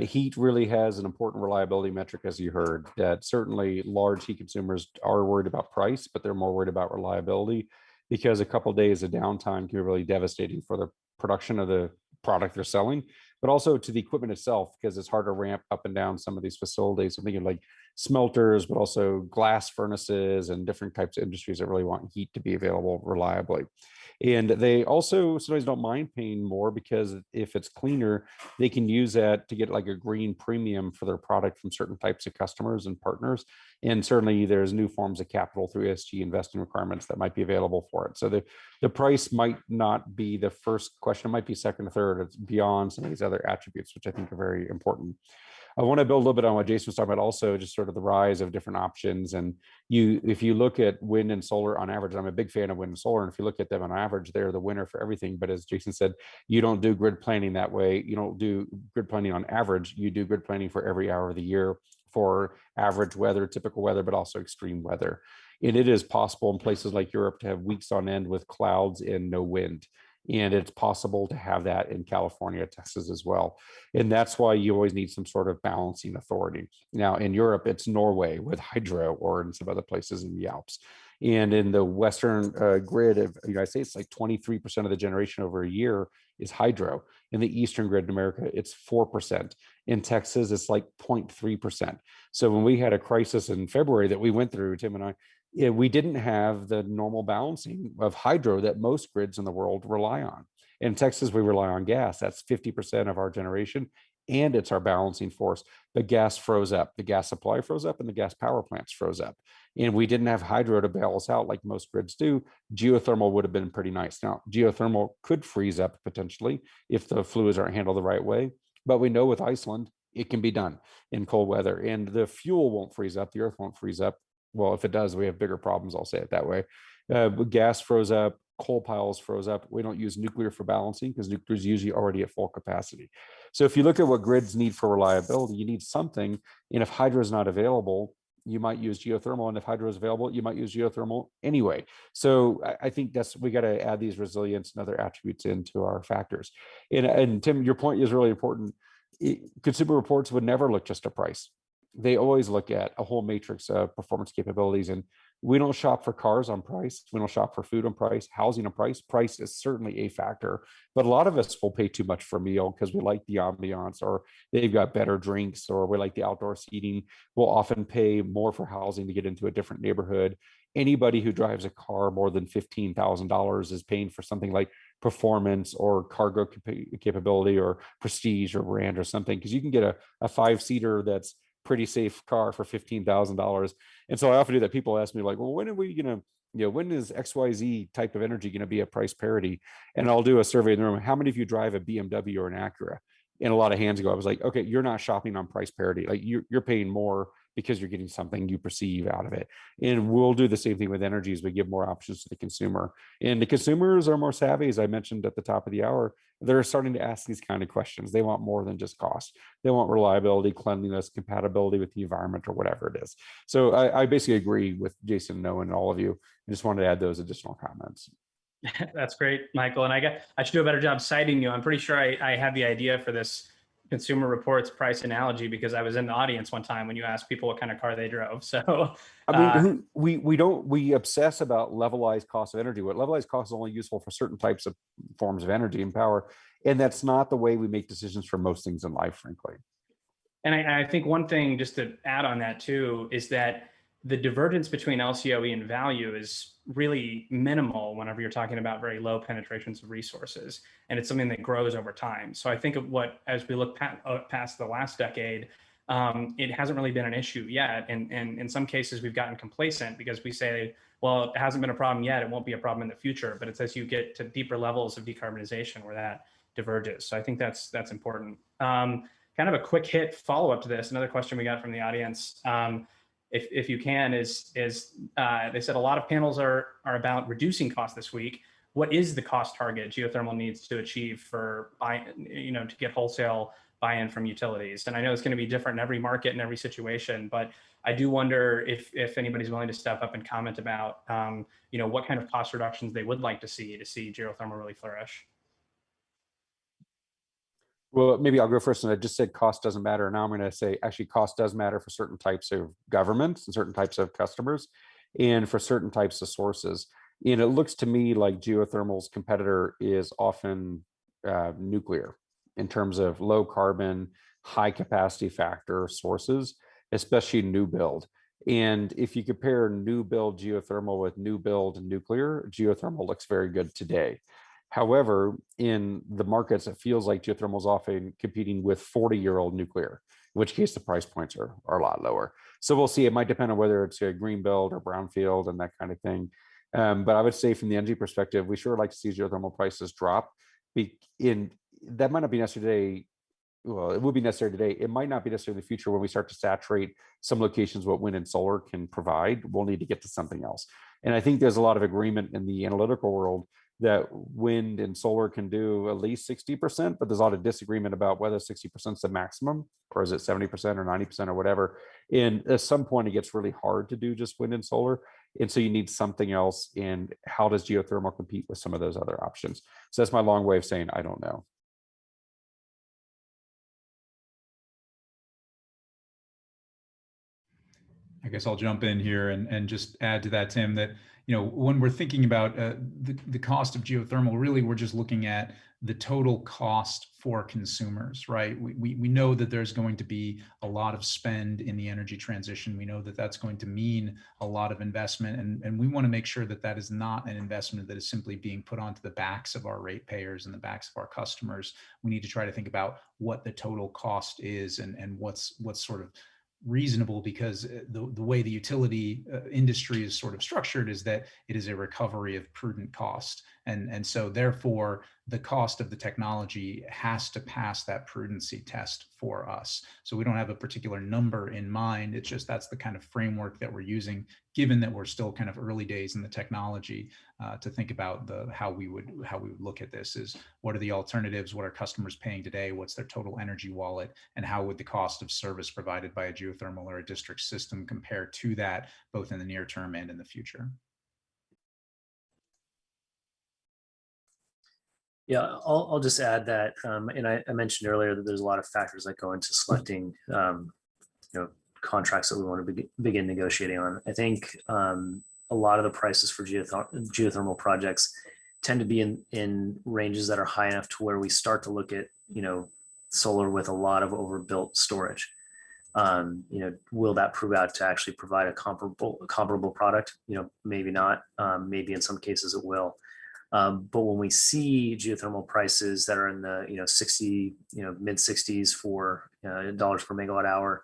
Heat really has an important reliability metric, as you heard, that certainly large heat consumers are worried about price, but they're more worried about reliability, because a couple of days of downtime can be really devastating for the production of the product they're selling, but also to the equipment itself, because it's hard to ramp up and down some of these facilities. I'm thinking like smelters, but also glass furnaces and different types of industries that really want heat to be available reliably. And they also sometimes don't mind paying more, because if it's cleaner, they can use that to get like a green premium for their product from certain types of customers and partners. And certainly there's new forms of capital through ESG investing requirements that might be available for it. So the price might not be the first question, it might be second or third. It's beyond some of these other attributes, which I think are very important. I want to build a little bit on what Jason was talking about, also just sort of the rise of different options. And if you look at wind and solar on average, I'm a big fan of wind and solar. And if you look at them on average, they're the winner for everything. But as Jason said, you don't do grid planning that way. You don't do grid planning on average. You do grid planning for every hour of the year, for average weather, typical weather, but also extreme weather. And it is possible in places like Europe to have weeks on end with clouds and no wind. And it's possible to have that in California, Texas as well. And that's why you always need some sort of balancing authority. Now, in Europe, it's Norway with hydro, or in some other places in the Alps. And in the Western grid of the United States, like 23% of the generation over a year is hydro. In the Eastern grid in America, it's 4%. In Texas, it's like 0.3%. So when we had a crisis in February that we went through, Tim and I, we didn't have the normal balancing of hydro that most grids in the world rely on. In Texas, we rely on gas. That's 50% of our generation, and it's our balancing force. The gas froze up, the gas supply froze up, and the gas power plants froze up. And we didn't have hydro to balance out like most grids do. Geothermal would have been pretty nice. Now, geothermal could freeze up potentially if the fluids aren't handled the right way. But we know with Iceland, it can be done in cold weather. And the fuel won't freeze up, the earth won't freeze up. Well, if it does, we have bigger problems, I'll say it that way. Gas froze up, coal piles froze up. We don't use nuclear for balancing because nuclear is usually already at full capacity. So if you look at what grids need for reliability, you need something. And if hydro is not available, you might use geothermal. And if hydro is available, you might use geothermal anyway. So I think we got to add these resilience and other attributes into our factors. And Tim, your point is really important. Consumer reports would never look just at price. They always look at a whole matrix of performance capabilities. And we don't shop for cars on price. We don't shop for food on price, housing on price. Price is certainly a factor, but a lot of us will pay too much for a meal because we like the ambiance, or they've got better drinks, or we like the outdoor seating. We'll often pay more for housing to get into a different neighborhood. Anybody who drives a car more than $15,000 is paying for something like performance or cargo capability or prestige or brand or something, because you can get a 5-seater that's pretty safe car for $15,000. And so I often do that. People ask me like, well, when are we going to, when is XYZ type of energy going to be at price parity? And I'll do a survey in the room. How many of you drive a BMW or an Acura? And a lot of hands go. I was like, okay, you're not shopping on price parity. Like you're paying more because you're getting something you perceive out of it. And we'll do the same thing with energy as we give more options to the consumer. And the consumers are more savvy, as I mentioned at the top of the hour. They're starting to ask these kind of questions. They want more than just cost. They want reliability, cleanliness, compatibility with the environment, or whatever it is. So I basically agree with Jason, Noah, and all of you. I just wanted to add those additional comments. That's great, Michael. And I should do a better job citing you. I'm pretty sure I had the idea for this Consumer Reports price analogy because I was in the audience one time when you asked people what kind of car they drove. So I mean, we obsess about levelized cost of energy. What levelized cost is only useful for certain types of forms of energy and power, and that's not the way we make decisions for most things in life, frankly. And I think one thing just to add on that too is that the divergence between LCOE and value is really minimal whenever you're talking about very low penetrations of resources. And it's something that grows over time. So I think of as we look past the last decade, it hasn't really been an issue yet. And in some cases, we've gotten complacent because we say, well, it hasn't been a problem yet. It won't be a problem in the future. But it's as you get to deeper levels of decarbonization where that diverges. So I think that's important. Kind of a quick hit follow-up to this. Another question we got from the audience. If you can, is they said a lot of panels are about reducing costs this week. What is the cost target geothermal needs to achieve for to get wholesale buy-in from utilities? And I know it's going to be different in every market and every situation, but I do wonder if anybody's willing to step up and comment about, what kind of cost reductions they would like to see geothermal really flourish. Well, maybe I'll go first. And I just said cost doesn't matter. Now I'm going to say actually cost does matter for certain types of governments and certain types of customers and for certain types of sources. And it looks to me like geothermal's competitor is often nuclear in terms of low carbon, high capacity factor sources, especially new build. And if you compare new build geothermal with new build nuclear, geothermal looks very good today. However, in the markets, it feels like geothermal is often competing with 40-year-old nuclear, in which case the price points are a lot lower. So we'll see. It might depend on whether it's a green build or brownfield and that kind of thing. But I would say from the energy perspective, we sure like to see geothermal prices drop. That might not be necessary today. Well, it will be necessary today. It might not be necessary in the future when we start to saturate some locations what wind and solar can provide. We'll need to get to something else. And I think there's a lot of agreement in the analytical world that wind and solar can do at least 60%, but there's a lot of disagreement about whether 60% is the maximum, or is it 70% or 90% or whatever. And at some point, it gets really hard to do just wind and solar. And so you need something else. And how does geothermal compete with some of those other options? So that's my long way of saying, I don't know. I guess I'll jump in here and just add to that, Tim, that when we're thinking about the cost of geothermal, really we're just looking at the total cost for consumers, right? We know that there's going to be a lot of spend in the energy transition. We know that that's going to mean a lot of investment, and we want to make sure that that is not an investment that is simply being put onto the backs of our ratepayers and the backs of our customers. We need to try to think about what the total cost is and what's sort of reasonable, because the way the utility industry is sort of structured is that it is a recovery of prudent cost. And so therefore, the cost of the technology has to pass that prudency test for us. So we don't have a particular number in mind. It's just that's the kind of framework that we're using, given that we're still kind of early days in the technology, to think about how we would look at this is what are the alternatives, what are customers paying today, what's their total energy wallet, and how would the cost of service provided by a geothermal or a district system compare to that, both in the near term and in the future. Yeah, I'll just add that, and I mentioned earlier that there's a lot of factors that go into selecting, contracts that we want to begin negotiating on. I think a lot of the prices for geothermal projects tend to be in ranges that are high enough to where we start to look at, solar with a lot of overbuilt storage. Will that prove out to actually provide a comparable product? Maybe not. Maybe in some cases it will. But when we see geothermal prices that are in the 60, mid 60s for dollars per megawatt hour,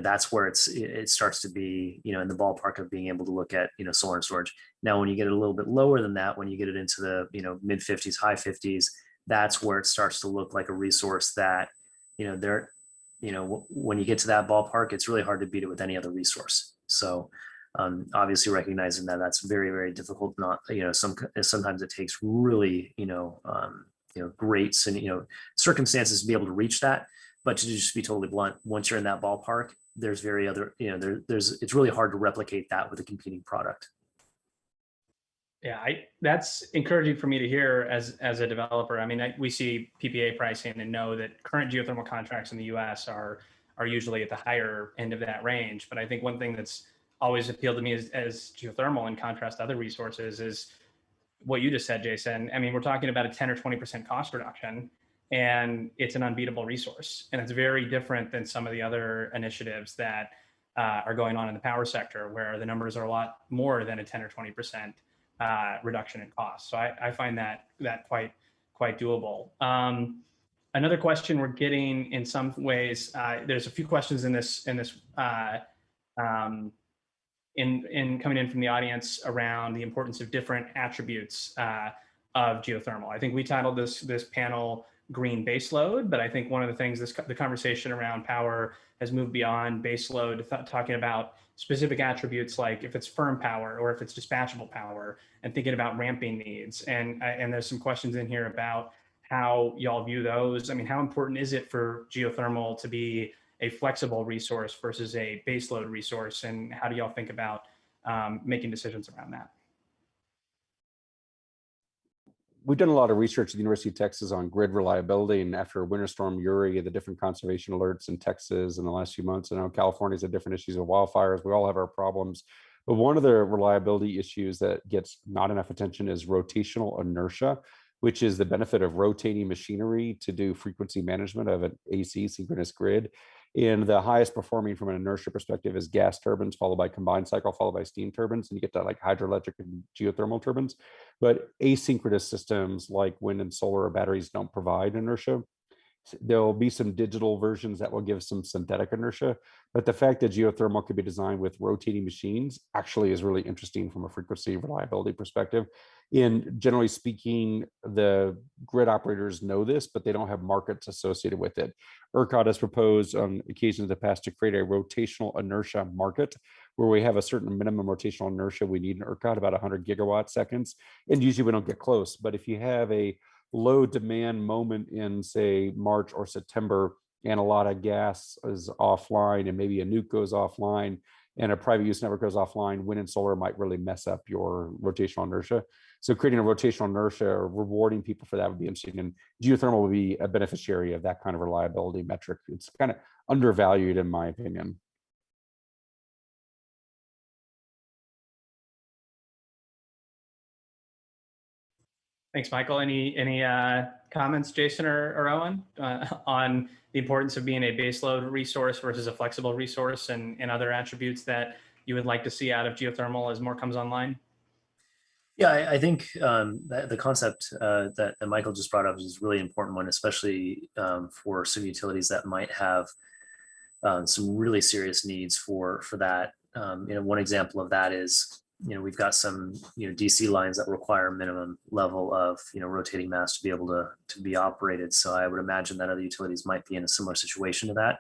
that's where it starts to be in the ballpark of being able to look at solar and storage. Now, when you get it a little bit lower than that, when you get it into the mid 50s, high 50s, that's where it starts to look like a resource that when you get to that ballpark, it's really hard to beat it with any other resource. So obviously recognizing that that's very, very difficult. Not, sometimes it takes really, great, circumstances to be able to reach that. But to just be totally blunt, once you're in that ballpark, it's really hard to replicate that with a competing product. Yeah, that's encouraging for me to hear as a developer. I mean, we see PPA pricing and know that current geothermal contracts in the US are usually at the higher end of that range. But I think one thing that's always appealed to me as geothermal, in contrast to other resources, is what you just said, Jason. I mean, we're talking about a 10 or 20% cost reduction, and it's an unbeatable resource. And it's very different than some of the other initiatives that are going on in the power sector, where the numbers are a lot more than a 10 or 20% reduction in cost. So I find that quite doable. Another question we're getting in some ways, there's a few questions in this in coming in from the audience around the importance of different attributes of geothermal. I think we titled this panel Green Baseload, but I think one of the things the conversation around power has moved beyond baseload to talking about specific attributes, like if it's firm power or if it's dispatchable power, and thinking about ramping needs. And there's some questions in here about how y'all view those. I mean, how important is it for geothermal to be a flexible resource versus a baseload resource? And how do y'all think about making decisions around that? We've done a lot of research at the University of Texas on grid reliability, and after Winter Storm Uri, the different conservation alerts in Texas in the last few months, I know California's had different issues with wildfires. We all have our problems. But one of the reliability issues that gets not enough attention is rotational inertia, which is the benefit of rotating machinery to do frequency management of an AC synchronous grid. And the highest performing from an inertia perspective is gas turbines, followed by combined cycle, followed by steam turbines. And you get that like hydroelectric and geothermal turbines. But asynchronous systems like wind and solar or batteries don't provide inertia. There'll be some digital versions that will give some synthetic inertia, but the fact that geothermal could be designed with rotating machines actually is really interesting from a frequency reliability perspective. And generally speaking, the grid operators know this, but they don't have markets associated with it. ERCOT has proposed on occasions in the past to create a rotational inertia market where we have a certain minimum rotational inertia we need in ERCOT, about 100 gigawatt seconds. And usually we don't get close, but if you have a low demand moment in, say, March or September, and a lot of gas is offline and maybe a nuke goes offline and a private use network goes offline, wind and solar might really mess up your rotational inertia. So creating a rotational inertia or rewarding people for that would be interesting. And geothermal would be a beneficiary of that kind of reliability metric. It's kind of undervalued in my opinion. Thanks, Michael. Any comments, Jason or Owen, on the importance of being a baseload resource versus a flexible resource and other attributes that you would like to see out of geothermal as more comes online? Yeah, I think that the concept that Michael just brought up is a really important one, especially for some utilities that might have some really serious needs for that. One example of that is, we've got some, DC lines that require a minimum level of, rotating mass to be able to be operated. So I would imagine that other utilities might be in a similar situation to that.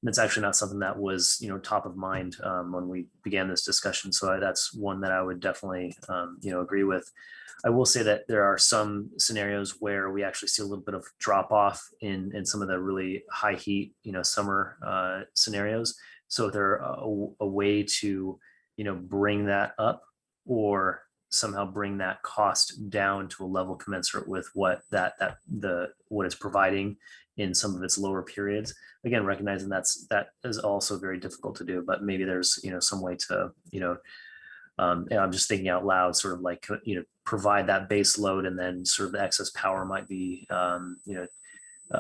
And it's actually not something that was, top of mind when we began this discussion. So that's one that I would definitely, agree with. I will say that there are some scenarios where we actually see a little bit of drop off in some of the really high heat, summer scenarios. So there a way to, bring that up or somehow bring that cost down to a level commensurate with what what it's providing in some of its lower periods. Again, recognizing that is also very difficult to do, but maybe there's some way to and I'm just thinking out loud, sort of like provide that base load, and then sort of the excess power might be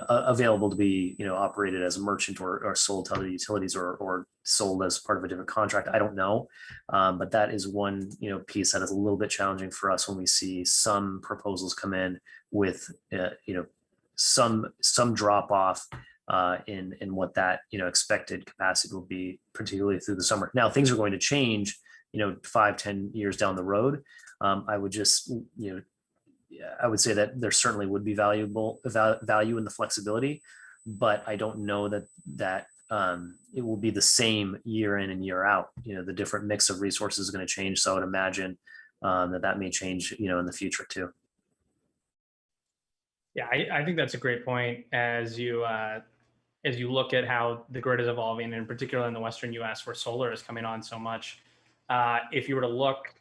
available to be operated as a merchant or sold to other utilities or sold as part of a different contract. I don't know, but that is one piece that is a little bit challenging for us when we see some proposals come in with some drop off in what that expected capacity will be, particularly through the summer. Now things are going to change 5-10 years down the road. I would just I would say that there certainly would be value in the flexibility, but I don't know that it will be the same year in and year out. The different mix of resources is going to change. So I would imagine that may change, in the future too. Yeah, I think that's a great point as you look at how the grid is evolving, and particularly in the Western U.S. where solar is coming on so much. If you were to look,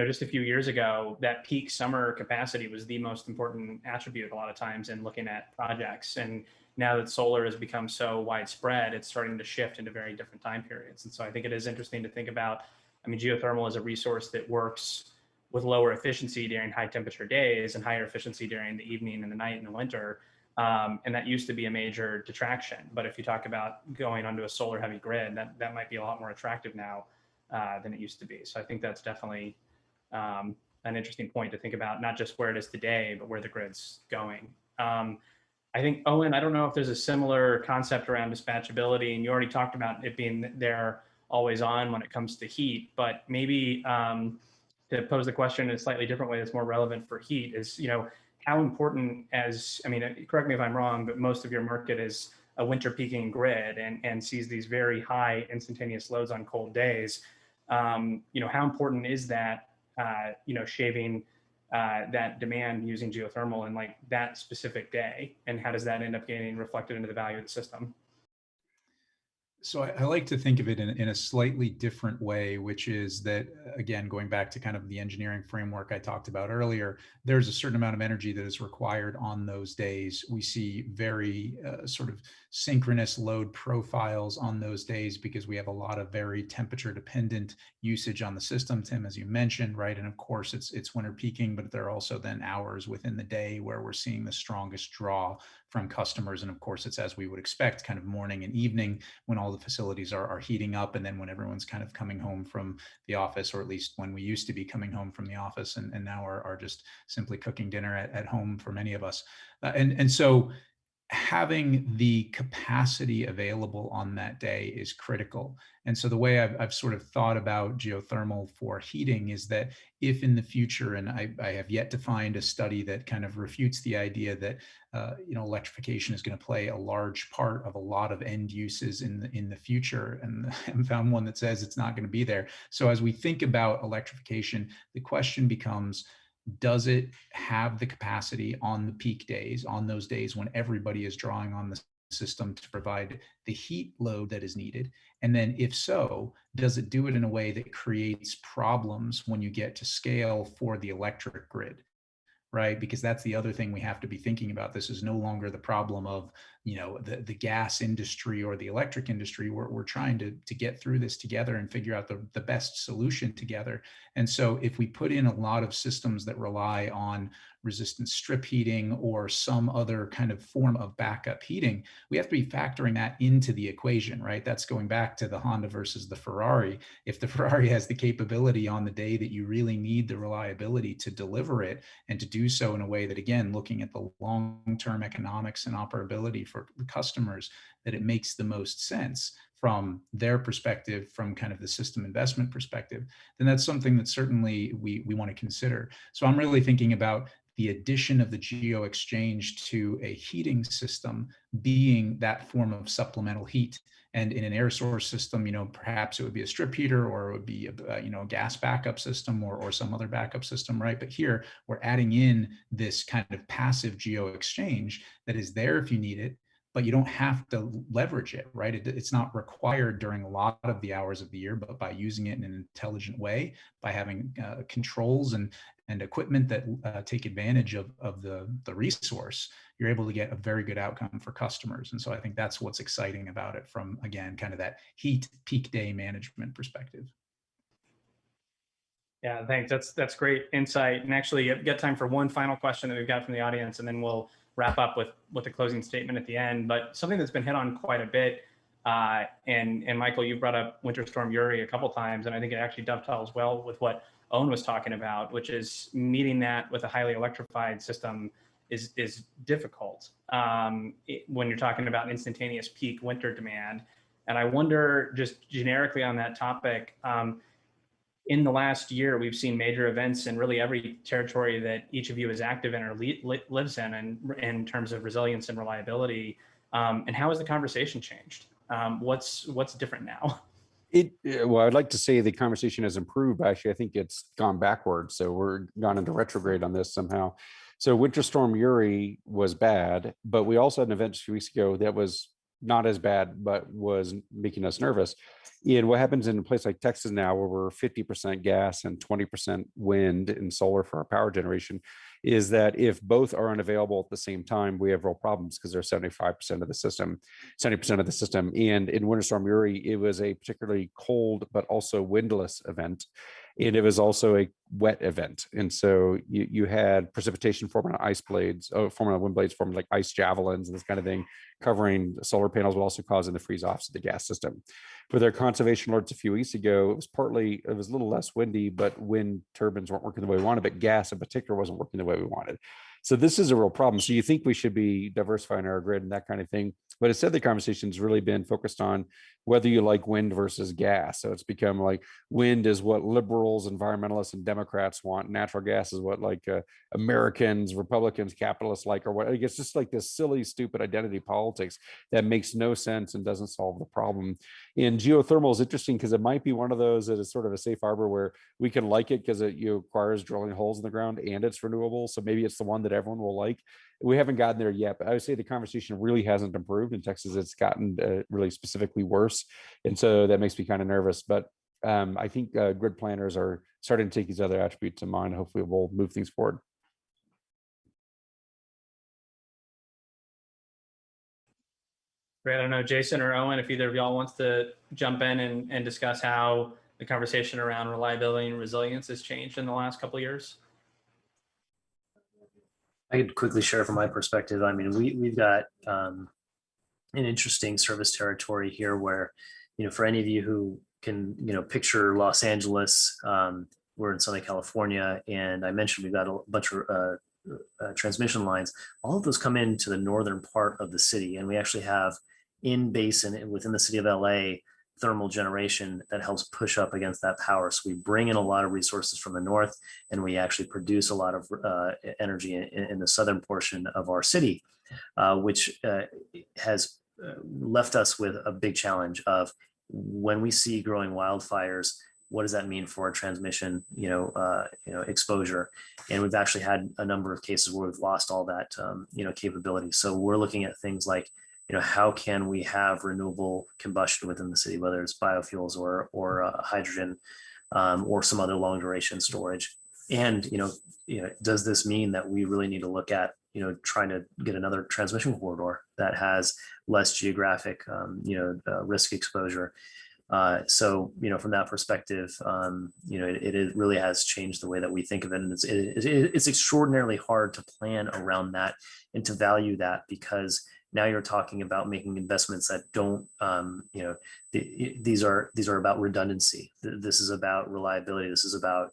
just a few years ago, that peak summer capacity was the most important attribute a lot of times in looking at projects. And now that solar has become so widespread, it's starting to shift into very different time periods. And so I think it is interesting to think about, geothermal is a resource that works with lower efficiency during high temperature days and higher efficiency during the evening and the night in the winter. And that used to be a major detraction. But if you talk about going onto a solar heavy grid, that might be a lot more attractive now than it used to be. So I think that's definitely an interesting point to think about, not just where it is today, but where the grid's going. I think, Owen, I don't know if there's a similar concept around dispatchability, and you already talked about it being there always on when it comes to heat, but maybe to pose the question in a slightly different way that's more relevant for heat is, how important correct me if I'm wrong, but most of your market is a winter peaking grid and sees these very high instantaneous loads on cold days. How important is that, shaving that demand using geothermal in like that specific day, and how does that end up getting reflected into the value of the system? So I like to think of it in a slightly different way, which is that, again, going back to kind of the engineering framework I talked about earlier, there's a certain amount of energy that is required on those days. We see very sort of synchronous load profiles on those days because we have a lot of very temperature dependent usage on the system, Tim, as you mentioned, right? And of course, it's winter peaking, but there are also then hours within the day where we're seeing the strongest draw from customers. And of course, it's as we would expect, kind of morning and evening when all the facilities are heating up, and then when everyone's kind of coming home from the office, or at least when we used to be coming home from the office and now are just simply cooking dinner at home for many of us. And so having the capacity available on that day is critical. And so the way I've sort of thought about geothermal for heating is that if in the future, and I have yet to find a study that kind of refutes the idea that electrification is going to play a large part of a lot of end uses in the future, and I haven't found one that says it's not going to be there. So as we think about electrification, the question becomes, does it have the capacity on the peak days, on those days when everybody is drawing on the system to provide the heat load that is needed? And then if so, does it do it in a way that creates problems when you get to scale for the electric grid? Right? Because that's the other thing we have to be thinking about. This is no longer the problem of, the gas industry or the electric industry. We're trying to get through this together and figure out the best solution together. And so if we put in a lot of systems that rely on resistant strip heating or some other kind of form of backup heating, we have to be factoring that into the equation, right? That's going back to the Honda versus the Ferrari. If the Ferrari has the capability on the day that you really need the reliability to deliver it, and to do so in a way that, again, looking at the long-term economics and operability for the customers, that it makes the most sense from their perspective, from kind of the system investment perspective, then that's something that certainly we want to consider. So I'm really thinking about the addition of the geo exchange to a heating system being that form of supplemental heat. And in an air source system, perhaps it would be a strip heater, or it would be a gas backup system, or some other backup system, right? But here we're adding in this kind of passive geo exchange that is there if you need it, but you don't have to leverage it, right? It's not required during a lot of the hours of the year, but by using it in an intelligent way, by having controls and equipment that take advantage of the resource, you're able to get a very good outcome for customers. And so I think that's what's exciting about it from, again, kind of that heat peak day management perspective. Yeah, thanks. That's great insight. And actually, you've got time for one final question that we've got from the audience, and then we'll wrap up with a closing statement at the end. But something that's been hit on quite a bit, and Michael, you brought up Winter Storm Uri a couple times, and I think it actually dovetails well with what Owen was talking about, which is meeting that with a highly electrified system is difficult when you're talking about instantaneous peak winter demand. And I wonder, just generically on that topic, in the last year, we've seen major events in really every territory that each of you is active in or lives in terms of resilience and reliability. And how has the conversation changed? What's different now? Well, I'd like to say the conversation has improved. Actually, I think it's gone backwards. So we're gone into retrograde on this somehow. So Winter Storm Uri was bad, but we also had an event a few weeks ago that was not as bad, but was making us nervous. And what happens in a place like Texas now, where we're 50% gas and 20% wind and solar for our power generation, is that if both are unavailable at the same time, we have real problems because they're 75% of the system, 70% of the system. And in Winter Storm Uri, it was a particularly cold, but also windless event. And it was also a wet event. And so you had precipitation forming on ice blades, forming on wind blades, forming like ice javelins and this kind of thing, covering solar panels, but also causing the freeze offs of the gas system. For their conservation alerts a few weeks ago, it was a little less windy, but wind turbines weren't working the way we wanted, but gas in particular wasn't working the way we wanted. So this is a real problem. So you think we should be diversifying our grid and that kind of thing. But instead, the conversation's really been focused on whether you like wind versus gas. So it's become like wind is what liberals, environmentalists, and Democrats want. Natural gas is what Americans, Republicans, capitalists like, or what. It's just like this silly, stupid identity politics that makes no sense and doesn't solve the problem. And geothermal is interesting because it might be one of those that is sort of a safe harbor where we can like it because it requires drilling holes in the ground and it's renewable. So maybe it's the one that everyone will like. we haven't gotten there yet, but I would say the conversation really hasn't improved in Texas. It's gotten really specifically worse. And so that makes me kind of nervous, but I think grid planners are starting to take these other attributes in mind. Hopefully we'll move things forward. Great. I don't know, Jason or Owen, if either of y'all wants to jump in and discuss how the conversation around reliability and resilience has changed in the last couple of years. I could quickly share from my perspective. I mean, we've got an interesting service territory here where, for any of you who can, picture Los Angeles, we're in Southern California, and I mentioned we've got a bunch of transmission lines. All of those come into the northern part of the city, and we actually have in basin and within the city of LA thermal generation that helps push up against that power. So we bring in a lot of resources from the north, and we actually produce a lot of energy in the southern portion of our city, which has left us with a big challenge of when we see growing wildfires, what does that mean for our transmission, exposure? And we've actually had a number of cases where we've lost all that, capability. So we're looking at things like, how can we have renewable combustion within the city, whether it's biofuels or hydrogen, or some other long duration storage. And, does this mean that we really need to look at, trying to get another transmission corridor that has less geographic, risk exposure? So, from that perspective, it really has changed the way that we think of it. And it's extraordinarily hard to plan around that and to value that, because now you're talking about making investments that don't, these are about redundancy. This is about reliability. This is about,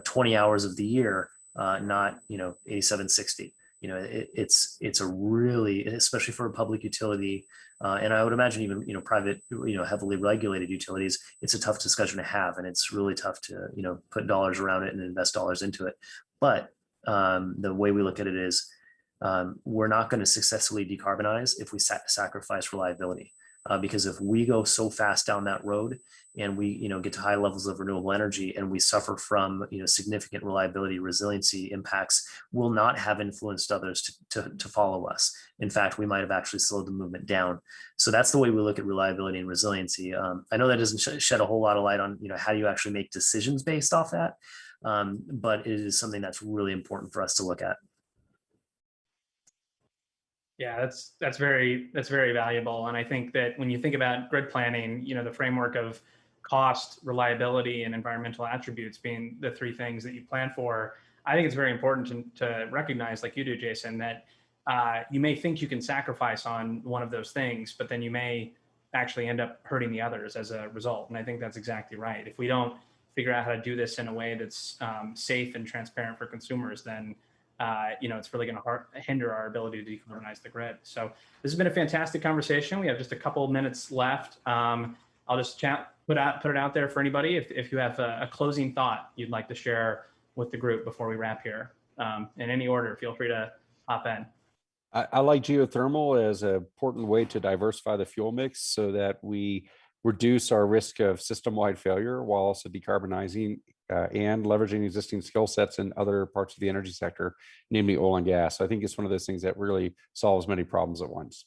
20 hours of the year, not, 8760. It's a really, especially for a public utility, and I would imagine even, private, heavily regulated utilities, it's a tough discussion to have, and it's really tough to, put dollars around it and invest dollars into it. But the way we look at it is, we're not going to successfully decarbonize if we sacrifice reliability. Because if we go so fast down that road and we, get to high levels of renewable energy and we suffer from, significant reliability, resiliency impacts, will not have influenced others to follow us. In fact, we might have actually slowed the movement down. So that's the way we look at reliability and resiliency. I know that doesn't shed a whole lot of light on, how you actually make decisions based off that, but it is something that's really important for us to look at. Yeah, that's very valuable. And I think that when you think about grid planning, the framework of cost, reliability, and environmental attributes being the three things that you plan for, I think it's very important to recognize, like you do, Jason, that you may think you can sacrifice on one of those things, but then you may actually end up hurting the others as a result. And I think that's exactly right. If we don't figure out how to do this in a way that's safe and transparent for consumers, then it's really going to hinder our ability to decarbonize the grid. So this has been a fantastic conversation. We have just a couple of minutes left. I'll just put it out there for anybody. If you have a closing thought you'd like to share with the group before we wrap here, in any order, feel free to hop in. I like geothermal as an important way to diversify the fuel mix so that we reduce our risk of system-wide failure while also decarbonizing and leveraging existing skill sets in other parts of the energy sector, namely oil and gas. So I think it's one of those things that really solves many problems at once.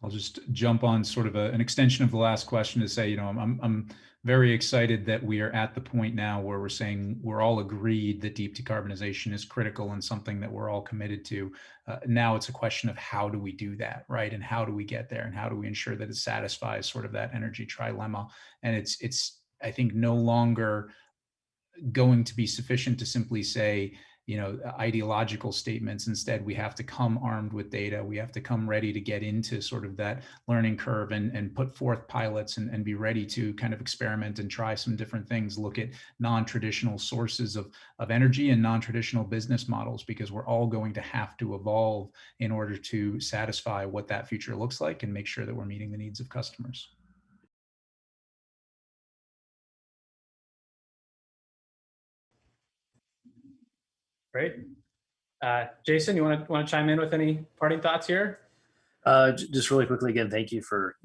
I'll just jump on sort of an extension of the last question to say, I'm very excited that we are at the point now where we're saying we're all agreed that deep decarbonization is critical and something that we're all committed to. Now it's a question of how do we do that, right? And how do we get there? And how do we ensure that it satisfies sort of that energy trilemma? And it's I think no longer going to be sufficient to simply say, ideological statements. Instead, we have to come armed with data. We have to come ready to get into sort of that learning curve and put forth pilots and be ready to kind of experiment and try some different things, look at non-traditional sources of energy and non-traditional business models, because we're all going to have to evolve in order to satisfy what that future looks like and make sure that we're meeting the needs of customers. Great. Jason, you want to chime in with any parting thoughts here? Just really quickly, again, thank you for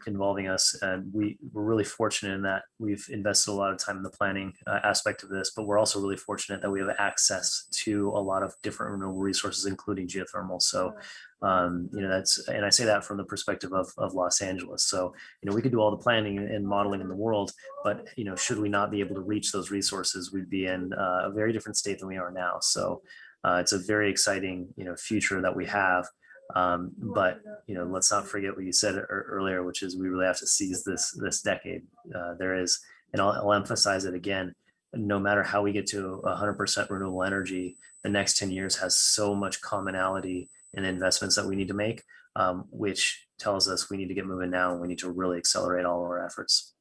involving us. And we're really fortunate in that we've invested a lot of time in the planning aspect of this, but we're also really fortunate that we have access to a lot of different renewable resources, including geothermal. So, and I say that from the perspective of Los Angeles. So, we could do all the planning and modeling in the world, but should we not be able to reach those resources, we'd be in a very different state than we are now. So, it's a very exciting future that we have. But let's not forget what you said earlier, which is we really have to seize this decade. There is, and I'll emphasize it again, no matter how we get to 100% renewable energy, the next 10 years has so much commonality in investments that we need to make, which tells us we need to get moving now, and we need to really accelerate all of our efforts.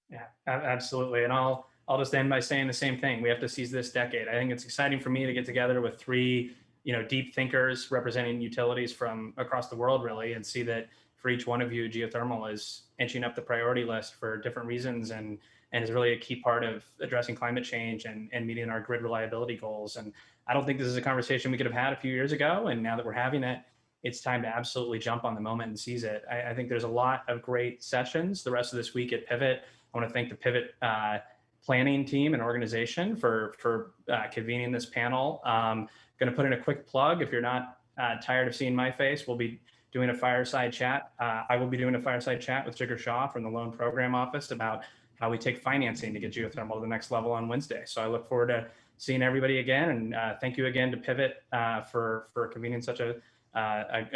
Yeah, absolutely. And I'll just end by saying the same thing. We have to seize this decade. I think it's exciting for me to get together with three deep thinkers representing utilities from across the world, really, and see that for each one of you, geothermal is inching up the priority list for different reasons and is really a key part of addressing climate change and meeting our grid reliability goals. And I don't think this is a conversation we could have had a few years ago. And now that we're having it, it's time to absolutely jump on the moment and seize it. I think there's a lot of great sessions the rest of this week at Pivot. I want to thank the Pivot planning team and organization for convening this panel. Going to put in a quick plug. If you're not tired of seeing my face, we'll be doing a fireside chat. I will be doing a fireside chat with Jigar Shah from the Loan Program Office about how we take financing to get geothermal to the next level on Wednesday. So I look forward to seeing everybody again. And thank you again to Pivot for convening such a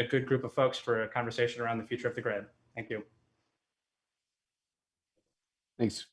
good group of folks for a conversation around the future of the grid. Thank you. Thanks.